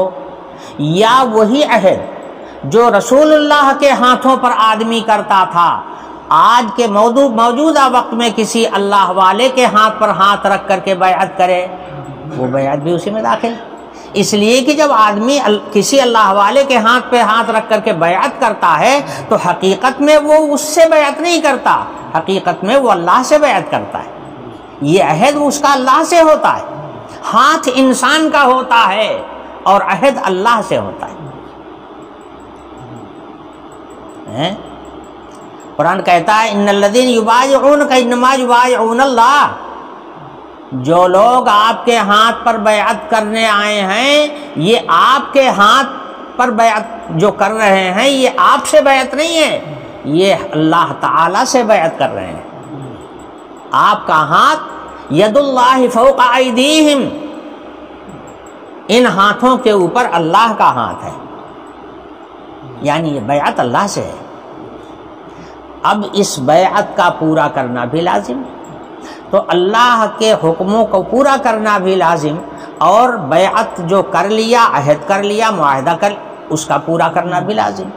یا وہی عہد جو رسول اللہ کے ہاتھوں پر آدمی کرتا تھا، آج کے موجودہ وقت میں کسی اللہ والے کے ہاتھ پر ہاتھ رکھ کر کے بیعت کرے، وہ بیعت بھی اسی میں داخل۔ اس لیے کہ جب آدمی کسی اللہ والے کے ہاتھ پہ ہاتھ رکھ کر کے بیعت کرتا ہے تو حقیقت میں وہ اس سے بیعت نہیں کرتا، حقیقت میں وہ اللہ سے بیعت کرتا ہے۔ یہ عہد اس کا اللہ سے ہوتا ہے، ہاتھ انسان کا ہوتا ہے اور عہد اللہ سے ہوتا ہے۔ قرآن کہتا ہے ان الذین یبایعونک انما یبایعون اللہ، جو لوگ آپ کے ہاتھ پر بیعت کرنے آئے ہیں، یہ آپ کے ہاتھ پر بیعت جو کر رہے ہیں یہ آپ سے بیعت نہیں ہے، یہ اللہ تعالی سے بیعت کر رہے ہیں۔ آپ کا ہاتھ ید اللہ فوق ایدیہم، ان ہاتھوں کے اوپر اللہ کا ہاتھ ہے، یعنی یہ بیعت اللہ سے ہے۔ اب اس بیعت کا پورا کرنا بھی لازم، تو اللہ کے حکموں کو پورا کرنا بھی لازم، اور بیعت جو کر لیا، عہد کر لیا، معاہدہ کر، اس کا پورا کرنا بھی لازم۔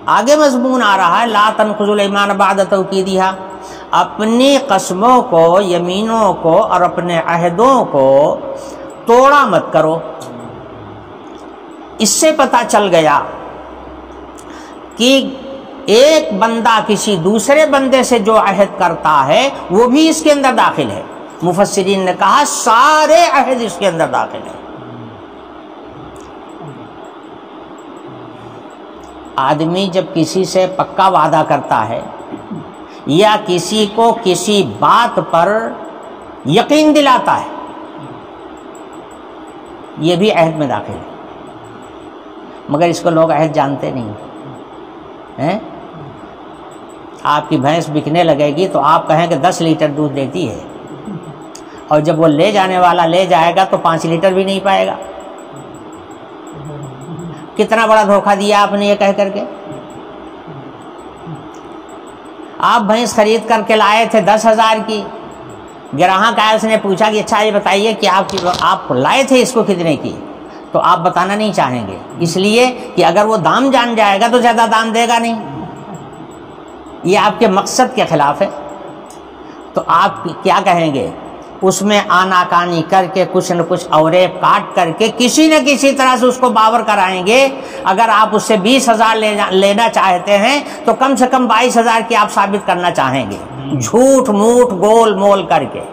آگے مضمون آ رہا ہے لا تنقضوا الایمان بعد توکیدہا، اپنی قسموں کو، یمینوں کو اور اپنے عہدوں کو توڑا مت کرو۔ اس سے پتہ چل گیا کہ ایک بندہ کسی دوسرے بندے سے جو عہد کرتا ہے وہ بھی اس کے اندر داخل ہے۔ مفسرین نے کہا سارے عہد اس کے اندر داخل ہیں۔ آدمی جب کسی سے پکا وعدہ کرتا ہے یا کسی کو کسی بات پر یقین دلاتا ہے، یہ بھی عہد میں داخل ہے، مگر اس کو لوگ عہد جانتے نہیں ہیں۔ آپ کی بھینس بکنے لگے گی تو آپ کہیں کہ 10 لیٹر دودھ دیتی ہے، اور جب وہ لے جانے والا لے جائے گا تو 5 لیٹر بھی نہیں پائے گا۔ کتنا بڑا دھوکہ دیا آپ نے یہ کہہ کر کے۔ آپ بھینس خرید کر کے لائے تھے 10,000 کی، گراہک آیا، اس نے پوچھا کہ اچھا یہ بتائیے کہ آپ لائے تھے اس کو کتنے کی، تو آپ بتانا نہیں چاہیں گے، اس لیے کہ اگر وہ دام جان جائے گا تو زیادہ دام دے گا نہیں، یہ آپ کے مقصد کے خلاف ہے۔ تو آپ کیا کہیں گے؟ اس میں آناکانی کر کے کچھ نہ کچھ اوریب کاٹ کر کے کسی نہ کسی طرح سے اس کو باور کرائیں گے۔ اگر آپ اس سے 20,000 لینا چاہتے ہیں تو کم سے کم 22,000 کی آپ ثابت کرنا چاہیں گے، جھوٹ موٹ گول مول کر کے۔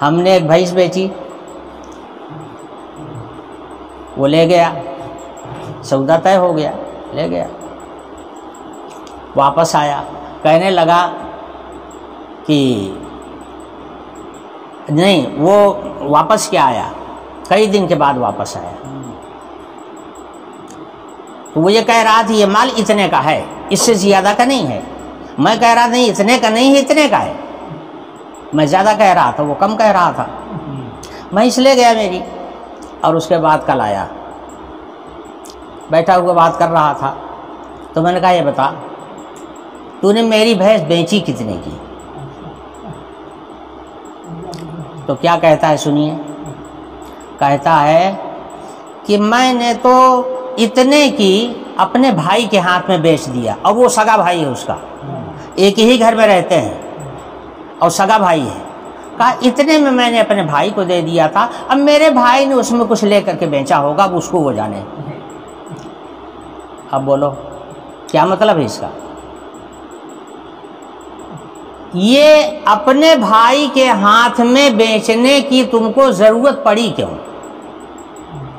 ہم نے ایک بھینس بیچی، وہ لے گیا، سودا طے ہو گیا، لے گیا، واپس آیا، کہنے لگا کہ نہیں، وہ واپس کیا آیا، کئی دن کے بعد واپس آیا، تو وہ یہ کہہ رہا تھا یہ مال اتنے کا ہے، اس سے زیادہ کا نہیں ہے۔ میں کہہ رہا نہیں اتنے کا نہیں ہے، اتنے کا ہے، میں زیادہ کہہ رہا تھا، وہ کم کہہ رہا تھا۔ بھینس لے گیا میری، اور اس کے بعد کل آیا، بیٹھا ہوا بات کر رہا تھا، تو میں نے کہا یہ بتا تو نے میری بھینس بیچی کتنے کی؟ تو کیا کہتا ہے سنیے، کہتا ہے کہ میں نے تو اتنے کی اپنے بھائی کے ہاتھ میں بیچ دیا، اور وہ سگا بھائی ہے اس کا، ایک ہی گھر میں رہتے ہیں اور سگا بھائی ہے۔ کہا اتنے میں نے اپنے بھائی کو دے دیا تھا، اب میرے بھائی نے اس میں کچھ لے کر کے بیچا ہوگا، اب اس کو وہ جانے۔ اب بولو کیا مطلب ہے اس کا؟ یہ اپنے بھائی کے ہاتھ میں بیچنے کی تم کو ضرورت پڑی کیوں؟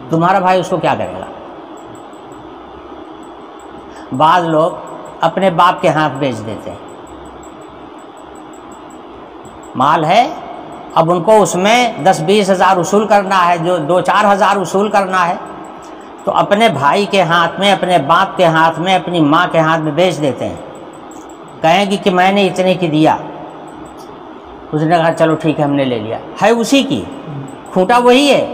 تمہارا بھائی اس کو کیا کرے گا؟ بعض لوگ اپنے باپ کے ہاتھ بیچ دیتے ہیں، مال ہے، اب ان کو اس میں 10-20 ہزار وصول کرنا ہے، جو 2-4 ہزار وصول کرنا ہے، تو اپنے بھائی کے ہاتھ میں، اپنے باپ کے ہاتھ میں، اپنی ماں کے ہاتھ میں بیچ دیتے ہیں، کہیں گی کہ میں نے اتنے کی دیا، اس نے کہا چلو ٹھیک ہے ہم نے لے لیا، ہے اسی کی، کھوٹا وہی ہے،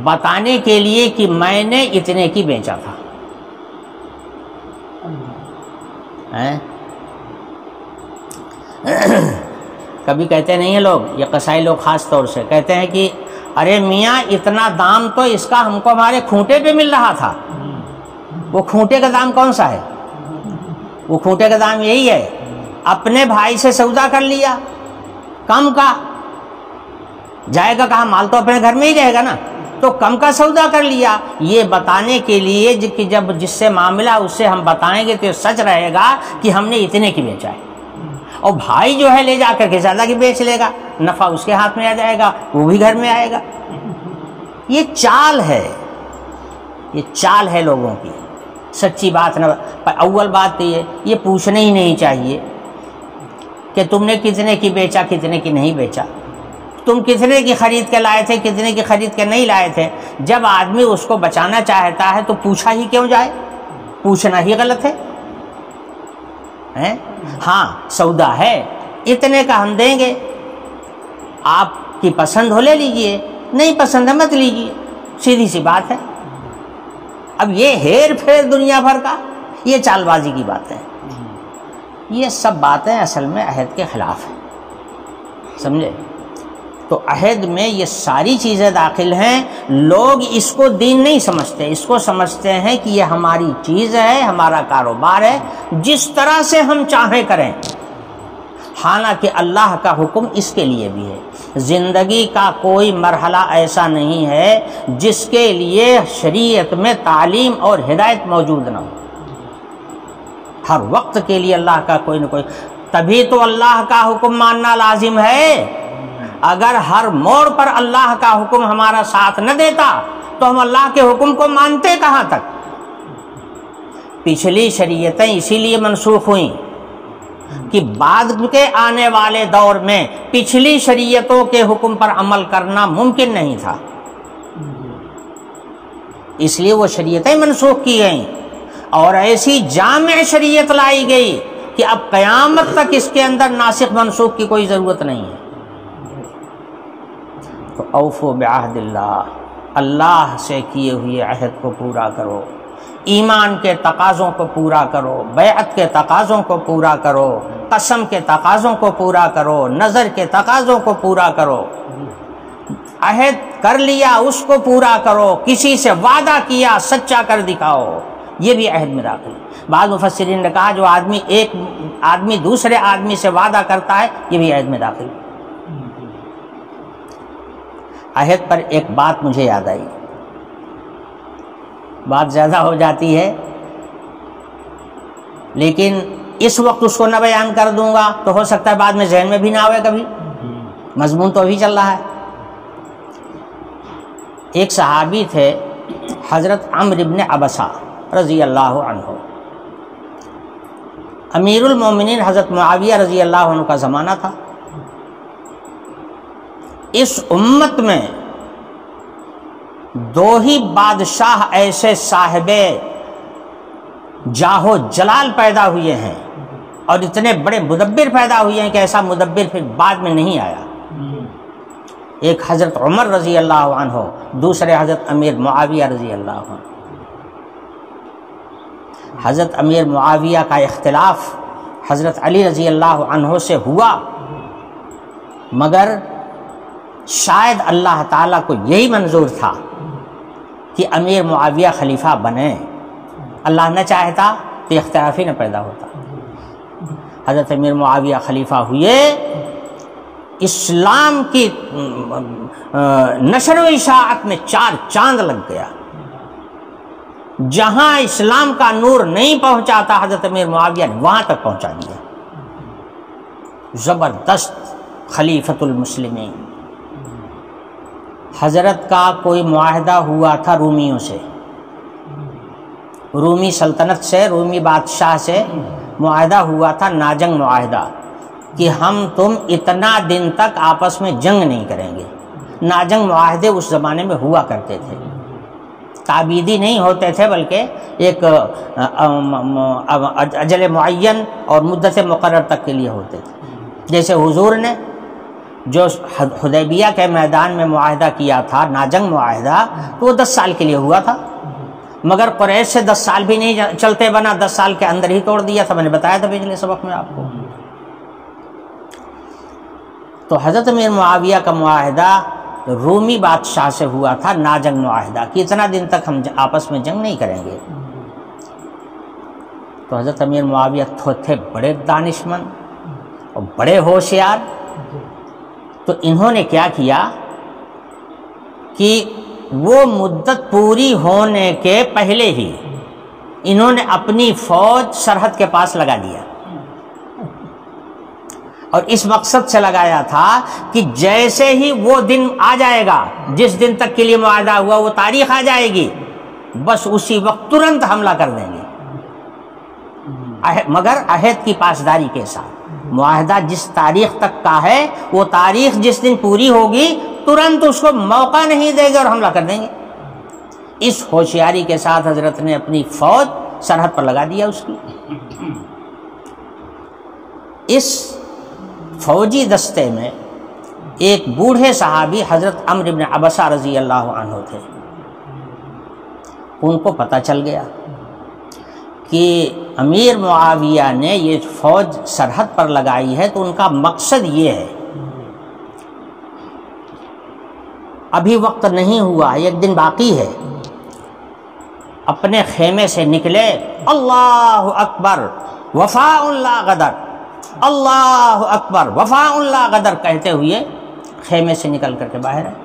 بتانے کے لیے کہ میں نے اتنے کی بیچا تھا۔ کبھی کہتے نہیں ہیں لوگ، یہ قصائی لوگ خاص طور سے کہتے ہیں کہ ارے میاں اتنا دام تو اس کا ہم کو ہمارے کھوٹے پہ مل رہا تھا۔ وہ کھوٹے کا دام کون سا ہے؟ وہ کھوٹے کا دام یہی ہے، اپنے بھائی سے سودا کر لیا کم کا، جائے گا کہاں؟ مال تو اپنے گھر میں ہی رہے گا نا، تو کم کا سودا کر لیا، یہ بتانے کے لیے کہ جب جس سے معاملہ اس سے ہم بتائیں گے تو سچ رہے گا کہ ہم نے اتنے کی بیچا ہے، اور بھائی جو ہے لے جا کر کے زیادہ کی بیچ لے گا، نفع اس کے ہاتھ میں آ جائے گا، وہ بھی گھر میں آئے گا۔ یہ چال ہے، یہ چال ہے لوگوں کی، سچی بات نہ۔ اول بات تو یہ پوچھنا ہی نہیں چاہیے کہ تم نے کتنے کی بیچا، کتنے کی نہیں بیچا، تم کتنے کی خرید کے لائے تھے، کتنے کی خرید کے نہیں لائے تھے۔ جب آدمی اس کو بچانا چاہتا ہے تو پوچھا ہی کیوں جائے؟ پوچھنا ہی غلط ہے۔ ہاں سودا ہے، اتنے کا ہم دیں گے، آپ کی پسند ہو لے لیجئے، نہیں پسند ہے مت لیجئے، سیدھی سی بات ہے۔ اب یہ ہیر پھیر دنیا بھر کا، یہ چال بازی کی باتیں، یہ سب باتیں اصل میں عہد کے خلاف ہیں، سمجھے؟ تو عہد میں یہ ساری چیزیں داخل ہیں۔ لوگ اس کو دین نہیں سمجھتے، اس کو سمجھتے ہیں کہ یہ ہماری چیز ہے، ہمارا کاروبار ہے، جس طرح سے ہم چاہیں کریں، حالانکہ اللہ کا حکم اس کے لیے بھی ہے۔ زندگی کا کوئی مرحلہ ایسا نہیں ہے جس کے لیے شریعت میں تعلیم اور ہدایت موجود نہ ہو، ہر وقت کے لیے اللہ کا کوئی نہ کوئی، تبھی تو اللہ کا حکم ماننا لازم ہے۔ اگر ہر موڑ پر اللہ کا حکم ہمارا ساتھ نہ دیتا تو ہم اللہ کے حکم کو مانتے کہاں تک؟ پچھلی شریعتیں اسی لیے منسوخ ہوئیں کہ بعد کے آنے والے دور میں پچھلی شریعتوں کے حکم پر عمل کرنا ممکن نہیں تھا، اس لیے وہ شریعتیں منسوخ کی گئیں اور ایسی جامع شریعت لائی گئی کہ اب قیامت تک اس کے اندر ناسخ منسوخ کی کوئی ضرورت نہیں ہے۔ تو اوفوا بعہد اللہ، اللہ سے کیے ہوئے عہد کو پورا کرو، ایمان کے تقاضوں کو پورا کرو، بیعت کے تقاضوں کو پورا کرو، قسم کے تقاضوں کو پورا کرو، نظر کے تقاضوں کو پورا کرو، عہد کر لیا اس کو پورا کرو، کسی سے وعدہ کیا سچا کر دکھاؤ، یہ بھی عہد میں داخل ہے۔ بعض مفسرین نے کہا جو ایک آدمی دوسرے آدمی سے وعدہ کرتا ہے یہ بھی عہد میں داخل ہے۔ عہد پر ایک بات مجھے یاد آئی، بات زیادہ ہو جاتی ہے لیکن اس وقت اس کو نہ بیان کر دوں گا تو ہو سکتا ہے بعد میں ذہن میں بھی نہ آئے، کبھی مضمون تو ابھی چل رہا ہے۔ ایک صحابی تھے حضرت عمرو بن عبسہ رضی اللہ عنہ، امیر المومنین حضرت معاویہ رضی اللہ عنہ کا زمانہ تھا۔ اس امت میں دو ہی بادشاہ ایسے صاحب جاہو جلال پیدا ہوئے ہیں اور اتنے بڑے مدبر پیدا ہوئے ہیں کہ ایسا مدبر پھر بعد میں نہیں آیا۔ ایک حضرت عمر رضی اللہ عنہ، دوسرے حضرت امیر معاویہ رضی اللہ عنہ۔ حضرت امیر معاویہ کا اختلاف حضرت علی رضی اللہ عنہ سے ہوا، مگر شاید اللہ تعالیٰ کو یہی منظور تھا کہ امیر معاویہ خلیفہ بنے، اللہ نہ چاہتا تو اختلاف ہی نہ پیدا ہوتا۔ حضرت امیر معاویہ خلیفہ ہوئے، اسلام کی نشر و اشاعت میں 4 چاند لگ گیا، جہاں اسلام کا نور نہیں پہنچاتا حضرت امیر معاویہ نے وہاں تک پہنچا دیا۔ زبردست خلیفۃ المسلمین، حضرت کا کوئی معاہدہ ہوا تھا رومیوں سے، رومی سلطنت سے، رومی بادشاہ سے معاہدہ ہوا تھا، ناجنگ معاہدہ، کہ ہم تم اتنا دن تک آپس میں جنگ نہیں کریں گے۔ ناجنگ معاہدے اس زمانے میں ہوا کرتے تھے، تعبیدی نہیں ہوتے تھے، بلکہ ایک اجل معین اور مدت مقرر تک کے لیے ہوتے تھے۔ جیسے حضور نے جو حدیبیہ کے میدان میں معاہدہ کیا تھا، ناجنگ معاہدہ، تو وہ 10 سال کے لیے ہوا تھا، مگر قریش سے 10 سال بھی نہیں چلتے بنا، 10 سال کے اندر ہی توڑ دیا تھا، میں نے بتایا تھا پچھلے سبق میں آپ کو۔ تو حضرت امیر معاویہ کا معاہدہ رومی بادشاہ سے ہوا تھا، ناجنگ معاہدہ، کہ اتنا دن تک ہم آپس میں جنگ نہیں کریں گے۔ تو حضرت امیر معاویہ تھے بڑے دانشمند اور بڑے ہوشیار، تو انہوں نے کیا کیا کہ وہ مدت پوری ہونے کے پہلے ہی انہوں نے اپنی فوج سرحد کے پاس لگا دیا، اور اس مقصد سے لگایا تھا کہ جیسے ہی وہ دن آ جائے گا، جس دن تک کے لیے معاہدہ ہوا، وہ تاریخ آ جائے گی، بس اسی وقت ترنت حملہ کر دیں گے، مگر عہد کی پاسداری کے ساتھ۔ معاہدہ جس تاریخ تک کا ہے، وہ تاریخ جس دن پوری ہوگی، ترنت اس کو موقع نہیں دے گے اور حملہ کر دیں گے۔ اس ہوشیاری کے ساتھ حضرت نے اپنی فوج سرحد پر لگا دیا اس کی۔ اس فوجی دستے میں ایک بوڑھے صحابی حضرت عمرو بن عبسہ رضی اللہ عنہ تھے۔ ان کو پتہ چل گیا کہ امیر معاویہ نے یہ فوج سرحد پر لگائی ہے، تو ان کا مقصد یہ ہے، ابھی وقت نہیں ہوا، ایک دن باقی ہے۔ اپنے خیمے سے نکلے، اللہ اکبر وفاء لا غدر، اللہ اکبر وفاء لا غدر کہتے ہوئے خیمے سے نکل کر کے باہر آئے۔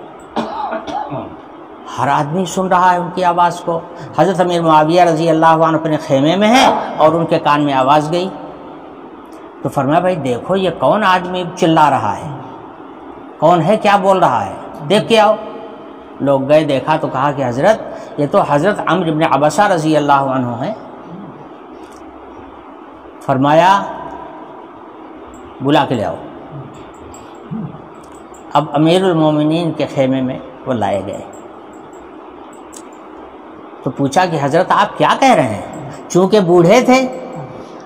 ہر آدمی سن رہا ہے ان کی آواز کو۔ حضرت امیر معاویہ رضی اللہ عنہ اپنے خیمے میں ہیں اور ان کے کان میں آواز گئی، تو فرمایا بھائی دیکھو یہ کون آدمی چلا رہا ہے، کون ہے، کیا بول رہا ہے، دیکھ کے آؤ۔ لوگ گئے، دیکھا تو کہا کہ حضرت یہ تو حضرت عمرو بن عبسہ رضی اللہ عنہ ہیں۔ فرمایا بلا کے لے آؤ۔ اب امیر المومنین کے خیمے میں وہ لائے گئے، تو پوچھا کہ حضرت آپ کیا کہہ رہے ہیں؟ چونکہ بوڑھے تھے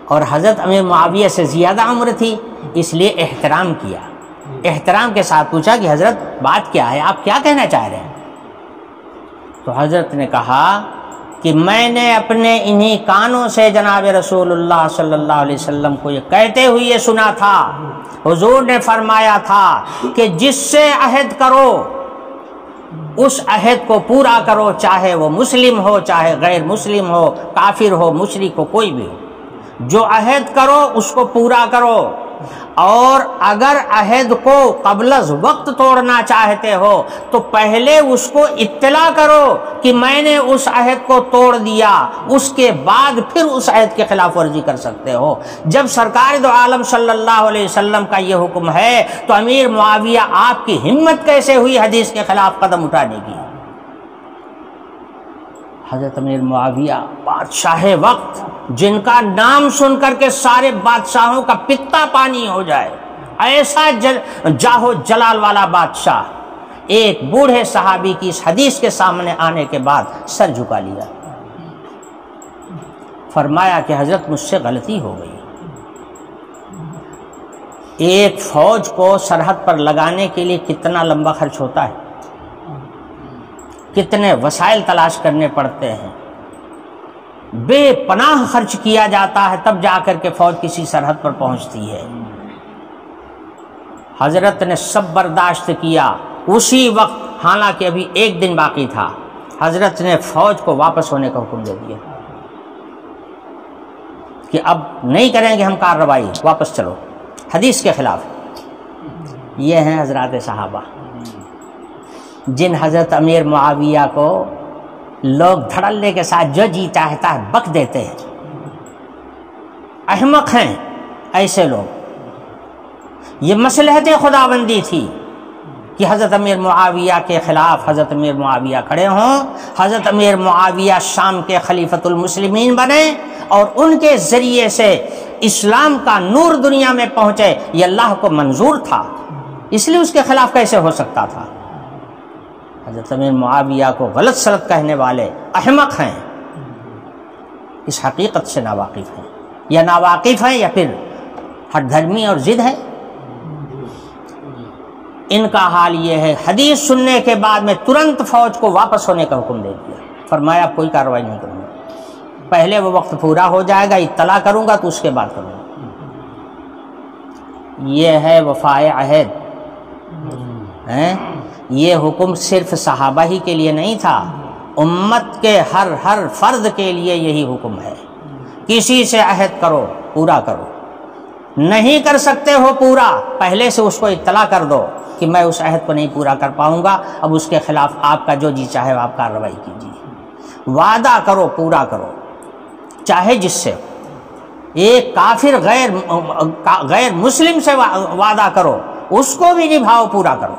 اور حضرت امیر معاویہ سے زیادہ عمر تھی، اس لیے احترام کیا، احترام کے ساتھ پوچھا کہ حضرت بات کیا ہے، آپ کیا کہنا چاہ رہے ہیں؟ تو حضرت نے کہا کہ میں نے اپنے انہی کانوں سے جناب رسول اللہ صلی اللہ علیہ وسلم کو یہ کہتے ہوئے سنا تھا، حضور نے فرمایا تھا کہ جس سے عہد کرو اس عہد کو پورا کرو، چاہے وہ مسلم ہو، چاہے غیر مسلم ہو، کافر ہو، مشرک ہو، کوئی بھی ہو، جو عہد کرو اس کو پورا کرو، اور اگر عہد کو قبل از وقت توڑنا چاہتے ہو تو پہلے اس کو اطلاع کرو کہ میں نے اس عہد کو توڑ دیا، اس کے بعد پھر اس عہد کے خلاف ورزی کر سکتے ہو۔ جب سرکار دو عالم صلی اللہ علیہ وسلم کا یہ حکم ہے تو امیر معاویہ آپ کی ہمت کیسے ہوئی حدیث کے خلاف قدم اٹھانے کی؟ حضرت امیر معاویہ بادشاہ وقت، جن کا نام سن کر کے سارے بادشاہوں کا پتا پانی ہو جائے، ایسا جاہو جلال والا بادشاہ، ایک بوڑھے صحابی کی اس حدیث کے سامنے آنے کے بعد سر جھکا لیا، فرمایا کہ حضرت مجھ سے غلطی ہو گئی۔ ایک فوج کو سرحد پر لگانے کے لیے کتنا لمبا خرچ ہوتا ہے، کتنے وسائل تلاش کرنے پڑتے ہیں، بے پناہ خرچ کیا جاتا ہے، تب جا کر کے فوج کسی سرحد پر پہنچتی ہے۔ حضرت نے سب برداشت کیا، اسی وقت حالانکہ ابھی ایک دن باقی تھا، حضرت نے فوج کو واپس ہونے کا حکم دے دیا کہ اب نہیں کریں گے ہم کارروائی، واپس چلو، حدیث کے خلاف۔ یہ ہیں حضرات صحابہ جن حضرت امیر معاویہ کو لوگ دھڑلے کے ساتھ جو جی چاہتا ہے بک دیتے ہیں، احمق ہیں ایسے لوگ۔ یہ مصلحت خداوندی تھی کہ حضرت امیر معاویہ کے خلاف حضرت امیر معاویہ کھڑے ہوں، حضرت امیر معاویہ شام کے خلیفۃ المسلمین بنے اور ان کے ذریعے سے اسلام کا نور دنیا میں پہنچے۔ یہ اللہ کو منظور تھا، اس لیے اس کے خلاف کیسے ہو سکتا تھا؟ حضرت امیر معاویہ کو غلط سلط کہنے والے احمق ہیں، اس حقیقت سے ناواقف ہیں، یا ناواقف ہیں یا پھر ہٹ دھرمی اور ضد ہے۔ ان کا حال یہ ہے، حدیث سننے کے بعد میں ترنت فوج کو واپس ہونے کا حکم دے دیا، فرمایا اب کوئی کارروائی نہیں کروں گا، پہلے وہ وقت پورا ہو جائے گا، اطلاع کروں گا تو اس کے بعد کروں گا۔ یہ ہے وفائے عہد۔ یہ حکم صرف صحابہ ہی کے لیے نہیں تھا، امت کے ہر فرد کے لیے یہی حکم ہے۔ کسی سے عہد کرو، پورا کرو، نہیں کر سکتے ہو پورا، پہلے سے اس کو اطلاع کر دو کہ میں اس عہد کو نہیں پورا کر پاؤں گا، اب اس کے خلاف آپ کا جو جی چاہے آپ کارروائی کیجیے۔ وعدہ کرو، پورا کرو، چاہے جس سے، ایک کافر غیر مسلم سے وعدہ کرو، اس کو بھی نبھاؤ، پورا کرو،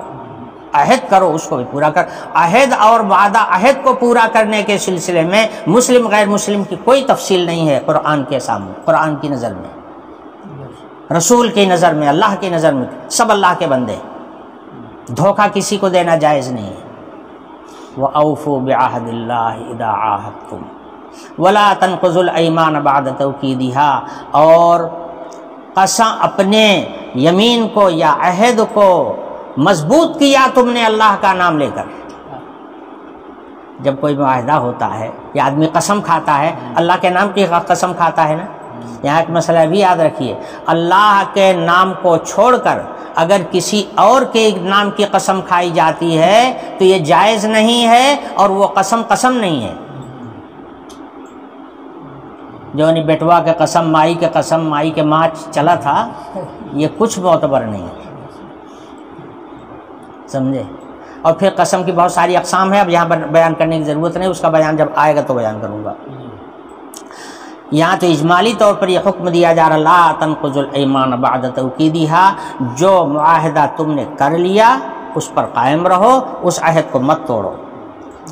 عہد کرو، اس کو بھی پورا کر۔ عہد اور وعدہ، عہد کو پورا کرنے کے سلسلے میں مسلم غیر مسلم کی کوئی تفصیل نہیں ہے قرآن کے سامنے، قرآن کی نظر میں، رسول کی نظر میں، اللہ کی نظر میں، سب اللہ کے بندے، دھوکہ کسی کو دینا جائز نہیں ہے۔ وَأَوْفُوا بِعَهْدِ اللَّهِ إِذَا عَاهَدتُّمْ وَلَا تَنقُضُوا الْأَيْمَانَ بَعْدَ تَوْكِيدِهَا، اور قسم اپنے یمین کو یا عہد کو مضبوط کیا تم نے اللہ کا نام لے کر۔ جب کوئی معاہدہ ہوتا ہے یا آدمی قسم کھاتا ہے، اللہ کے نام کی قسم کھاتا ہے نا۔ یہاں ایک مسئلہ بھی یاد رکھیے، اللہ کے نام کو چھوڑ کر اگر کسی اور کے نام کی قسم کھائی جاتی ہے تو یہ جائز نہیں ہے، اور وہ قسم نہیں ہے۔ جو نہیں بیٹوا کے قسم، مائی کے قسم، مائی کے ماں چلا تھا، یہ کچھ معتبر نہیں ہے، سمجھے؟ اور پھر قسم کی بہت ساری اقسام ہیں، اب یہاں بیان کرنے کی ضرورت نہیں، اس کا بیان جب آئے گا تو بیان کروں گا۔ یہاں تو اجمالی طور پر یہ حکم دیا جا رہا، لا تنقضوا الایمان بعد توکیدها، جو معاہدہ تم نے کر لیا اس پر قائم رہو، اس عہد کو مت توڑو۔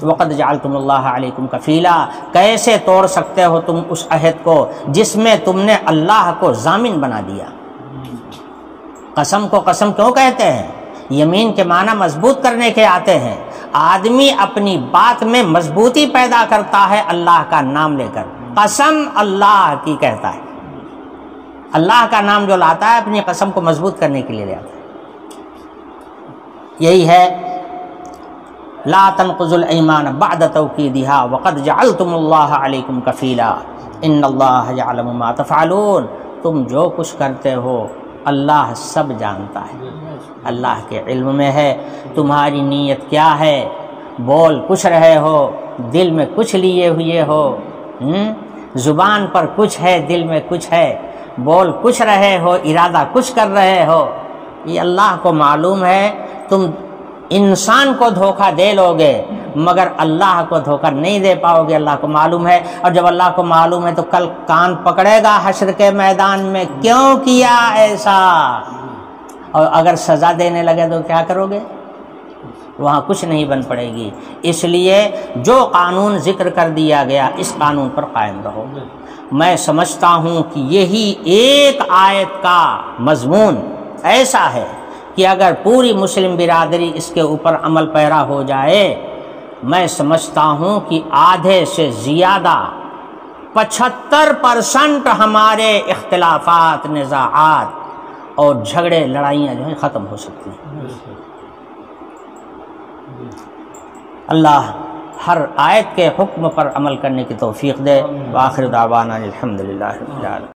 وقد جعلتم اللہ علیکم کفیلا، کیسے توڑ سکتے ہو تم اس عہد کو جس میں تم نے اللہ کو ضامن بنا دیا؟ قسم کو قسم کیوں کہتے ہیں؟ یمین کے معنی مضبوط کرنے کے آتے ہیں۔ آدمی اپنی بات میں مضبوطی پیدا کرتا ہے اللہ کا نام لے کر، قسم اللہ کی کہتا ہے، اللہ کا نام جو لاتا ہے اپنی قسم کو مضبوط کرنے کے لیے لے آتا ہے۔ یہی ہے لا تنقضوا الایمان بعد توکیدها وقد جعلتم اللہ علیکم کفیلا ان اللہ یعلم ما تفعلون، تم جو کچھ کرتے ہو اللہ سب جانتا ہے، اللہ کے علم میں ہے تمہاری نیت کیا ہے، بول کچھ رہے ہو، دل میں کچھ لیے ہوئے ہو، زبان پر کچھ ہے، دل میں کچھ ہے، بول کچھ رہے ہو، ارادہ کچھ کر رہے ہو، یہ اللہ کو معلوم ہے۔ تم انسان کو دھوکہ دے لو گے مگر اللہ کو دھوکہ نہیں دے پاؤ گے، اللہ کو معلوم ہے۔ اور جب اللہ کو معلوم ہے تو کل کان پکڑے گا حشر کے میدان میں، کیوں کیا ایسا؟ اور اگر سزا دینے لگے تو کیا کرو گے؟ وہاں کچھ نہیں بن پڑے گی۔ اس لیے جو قانون ذکر کر دیا گیا اس قانون پر قائم رہو۔ میں سمجھتا ہوں کہ یہی ایک آیت کا مضمون ایسا ہے کہ اگر پوری مسلم برادری اس کے اوپر عمل پیرا ہو جائے، میں سمجھتا ہوں کہ آدھے سے زیادہ 75% ہمارے اختلافات، نزاعات اور جھگڑے، لڑائیاں جو ہیں ختم ہو سکتی ہیں۔ اللہ ہر آیت کے حکم پر عمل کرنے کی توفیق دے۔ وآخر دعوانا الحمدللہ رب العالمین۔